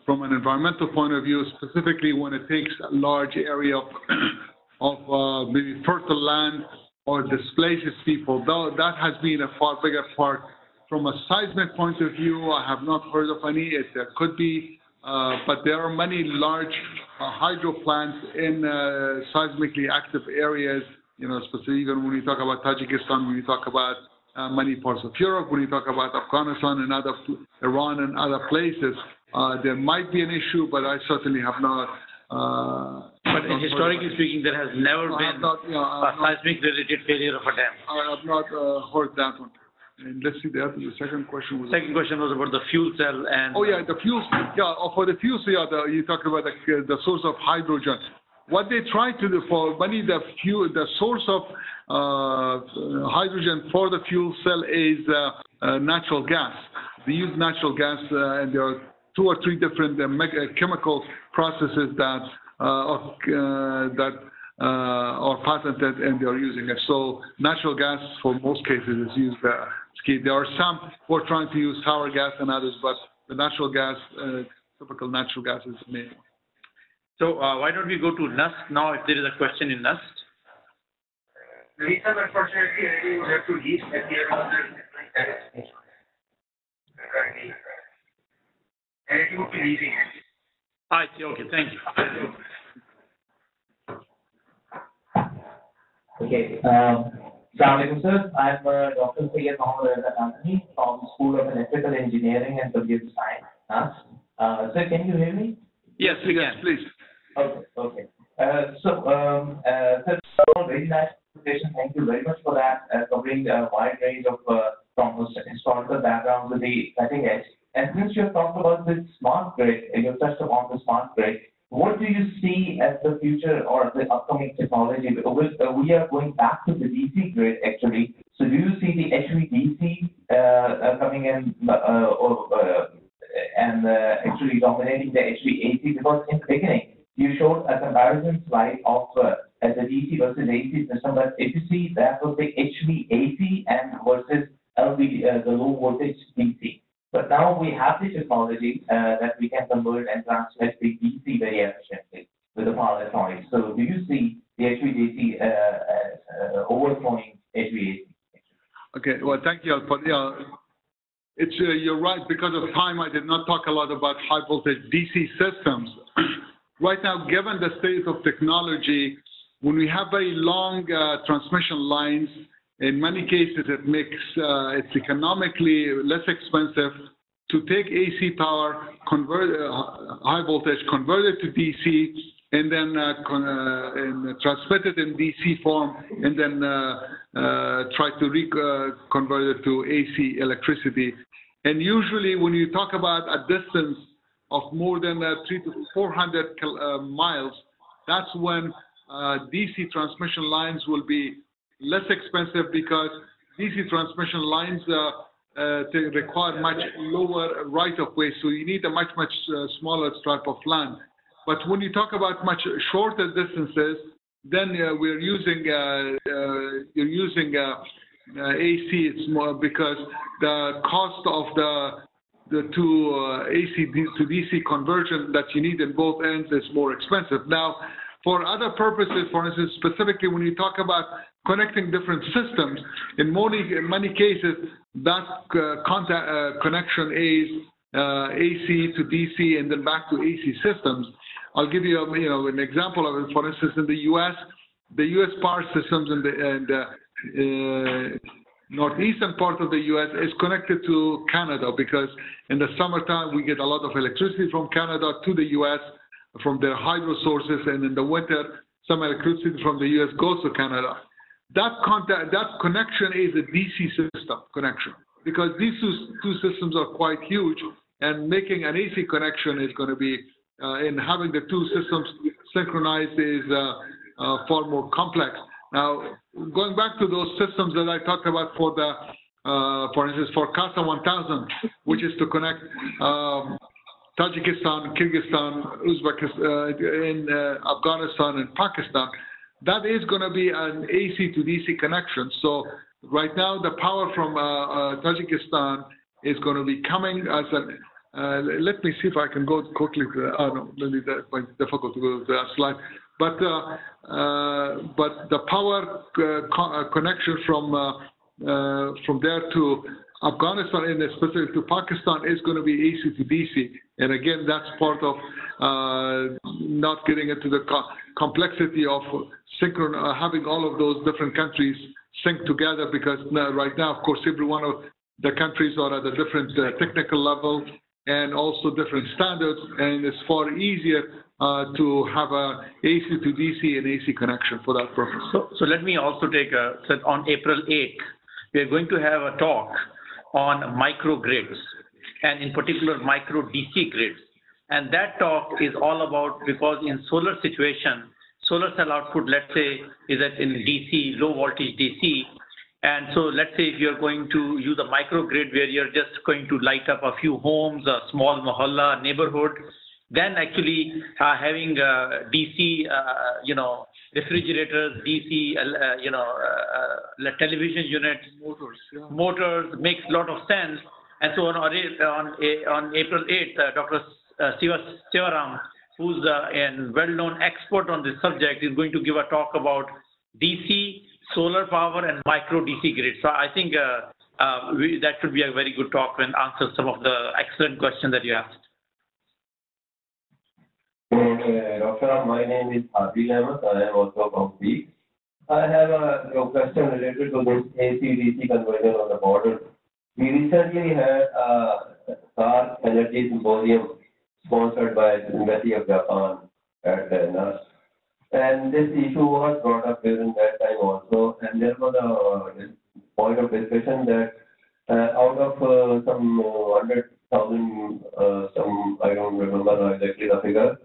from an environmental point of view, specifically when it takes a large area of maybe fertile land or displaces people. Though that has been a far bigger part. From a seismic point of view, I have not heard of any. There could be. But there are many large hydro plants in seismically active areas, you know, specifically even when we talk about Tajikistan, when we talk about many parts of Europe, when we talk about Afghanistan and Iran and other places, there might be an issue, but I certainly have not. But historically speaking, there has never been a seismic-related failure of a dam. I have not heard that one. And let's see, the second question was... Second question was about the fuel cell and... Oh, yeah, the fuel, for the fuel cell, you talked about the source of hydrogen. What they try to do for many, the source of hydrogen for the fuel cell is natural gas. They use natural gas, and there are 2 or 3 different chemical processes that are patented, and they are using it. So natural gas, for most cases, is used. There are some who are trying to use sour gas and others, but the natural gas, typical natural gas, is the main one. So why don't we go to Nast now, if there is a question in Nast? The reason, unfortunately, you have to leave at the end of the and it would be easy. I see. Okay, thank you. Okay. Assalamualaikum, sir. I'm Dr. Qayoumi from School of Electrical Engineering and Computer Science. Sir, can you hear me? Yes, we can. Please. Okay. So, sir, very nice presentation. Thank you very much for that, covering a wide range of from historical background to the cutting edge. And since you have talked about the smart grid, and you've touched upon the smart grid, what do you see as the future or the upcoming technology? We are going back to the DC grid, actually. So do you see the HVDC coming in and actually dominating the HVAC? Because in the beginning, you showed a comparison slide of as a DC versus AC system, but if you see that was the HVAC and versus LV, the low voltage DC. But now we have the technology that we can convert and transmit the DC very efficiently with the power electronics. So do you see the HVDC overflowing HVAC? Okay, well, thank you. It's you're right. Because of time, I did not talk a lot about high voltage DC systems. Right now, given the state of technology, when we have very long transmission lines, in many cases, it makes it's economically less expensive to take AC power, convert high voltage, convert it to DC, and then transmit it in DC form, and then try to convert it to AC electricity. And usually, when you talk about a distance of more than 300 to 400 miles, that's when DC transmission lines will be less expensive because DC transmission lines require much lower right-of-way, so you need a much smaller strip of land. But when you talk about much shorter distances, then we're using you're using AC. It's more because the cost of the two AC to DC conversion that you need in both ends is more expensive. Now, for other purposes, for instance, specifically when you talk about connecting different systems, in many cases, that connection is AC to DC and then back to AC systems. I'll give you an example of it. For instance, in the U.S., power systems in the northeastern part of the U.S. is connected to Canada because in the summertime we get a lot of electricity from Canada to the U.S. from their hydro sources, and in the winter some electricity from the U.S. goes to Canada. That connection is a DC system connection because these two systems are quite huge, and making an AC connection is going to be in having the two systems synchronized is far more complex. Now, going back to those systems that I talked about for the, for instance, for CASA 1000, which is to connect Tajikistan, Kyrgyzstan, Uzbekistan, in Afghanistan and Pakistan, that is going to be an AC to DC connection. So right now, the power from Tajikistan is going to be coming as an. Let me see if I can go quickly to the, no, maybe that might be difficult to go to that slide. But the power connection from there to Afghanistan and specifically to Pakistan is going to be AC to DC. And again, that's part of not getting into the complexity of having all of those different countries sync together, because right now, of course, every one of the countries are at a different technical level and also different standards, and it's far easier to have a AC to DC and AC connection for that purpose. So let me also take on April 8th, we are going to have a talk on microgrids, and in particular micro DC grids. And that talk is all about, because in solar situation, solar cell output, let's say, is in DC, low voltage DC. And so let's say if you're going to use a microgrid where you're just going to light up a few homes, a small mohalla neighborhood, then actually having DC, refrigerators, DC, television units, motors makes a lot of sense. And so on April 8th, Dr. Sivaram, who's a well-known expert on this subject, is going to give a talk about DC, solar power, and micro DC grid. So I think that should be a very good talk and answer some of the excellent questions that you asked. Doctor, my name is Adil Ahmed. I am also from Peak. I have a question related to this AC-DC conversion on the border. We recently had a Star Energy Symposium sponsored by the Embassy of Japan at NAS. And this issue was brought up during that time also. And there was a point of discussion that out of some 100,000, I don't remember exactly the figure,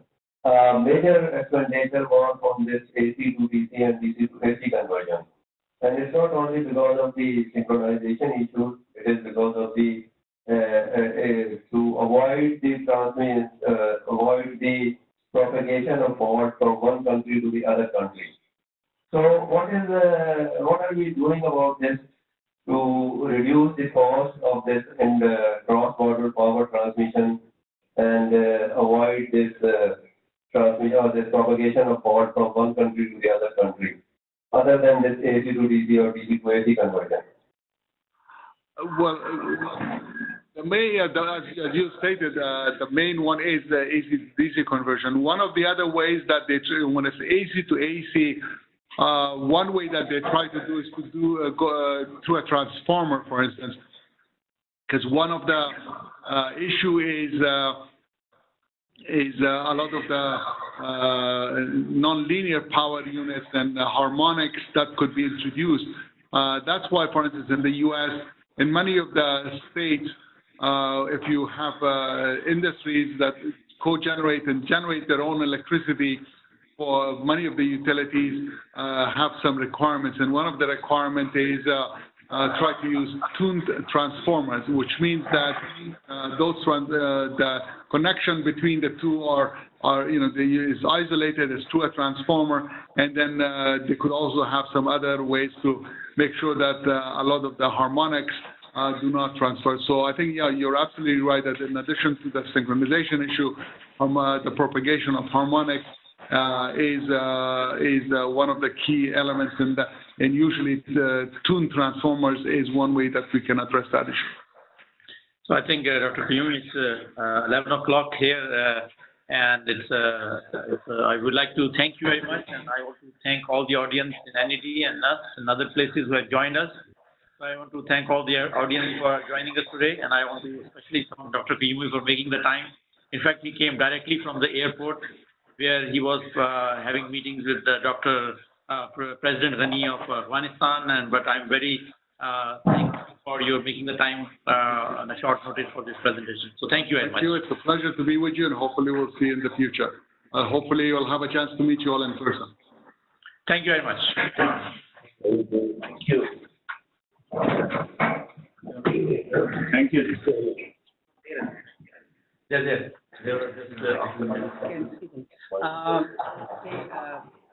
major expenditure was on this AC to DC and DC to AC conversion. And it's not only because of the synchronization issues, it is because of the to avoid the transmission, avoid the propagation of fault from one country to the other country. So what are we doing about this to reduce the cost of this in the cross-border power transmission and avoid this transmission or this propagation of fault from one country to the other country, other than this AC to DC or DC to AC conversion? Well, the main, as you stated, the main one is the AC to DC conversion. One of the other ways that when it's AC to AC, one way that they try to do is to go through a transformer, for instance, because one of the issue is a lot of the non-linear power units and harmonics that could be introduced. That's why, for instance, in the U.S., in many of the states, if you have industries that co-generate and generate their own electricity, for many of the utilities have some requirements, and one of the requirements is try to use tuned transformers, which means that the connection between the two is isolated as to a transformer, and then they could also have some other ways to make sure that a lot of the harmonics do not transfer. So I think, yeah, you're absolutely right that in addition to the synchronization issue, the propagation of harmonics is one of the key elements in that, and usually the tuned transformers is one way that we can address that issue. So I think, Dr. Qayoumi, it's 11 o'clock here, and I would like to thank you very much, and I want to thank all the audience in NED and us and other places who have joined us. So I want to thank all the audience for joining us today, and I want to especially thank Dr. Qayoumi for making the time. In fact, he came directly from the airport where he was having meetings with President Ghani of Afghanistan, but I'm very thankful for your making the time on a short notice for this presentation. So thank you very much. Thank you. It's a pleasure to be with you, and hopefully we'll see you in the future. Hopefully you'll have a chance to meet you all in person. Thank you very much. Thank you. Thank you.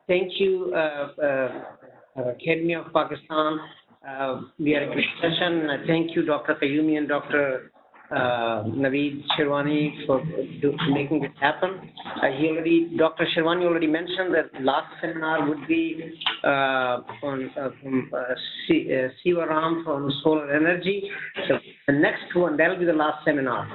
Thank you, Academy of Pakistan. We are a great session. Thank you, Dr. Qayoumi and Dr. Naveed Shirwani for making this happen. Dr. Shirwani already mentioned that last seminar would be on Sivaram from solar energy. So the next one, that will be the last seminar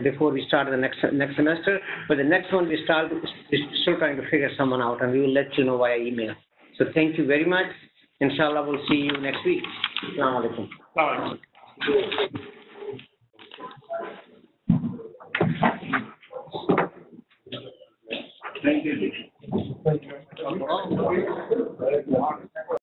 before we start the next semester. But the next one we're still trying to figure someone out, and we will let you know via email. So thank you very much. Inshallah, we'll see you next week. Assalamu alaikum. Thank you.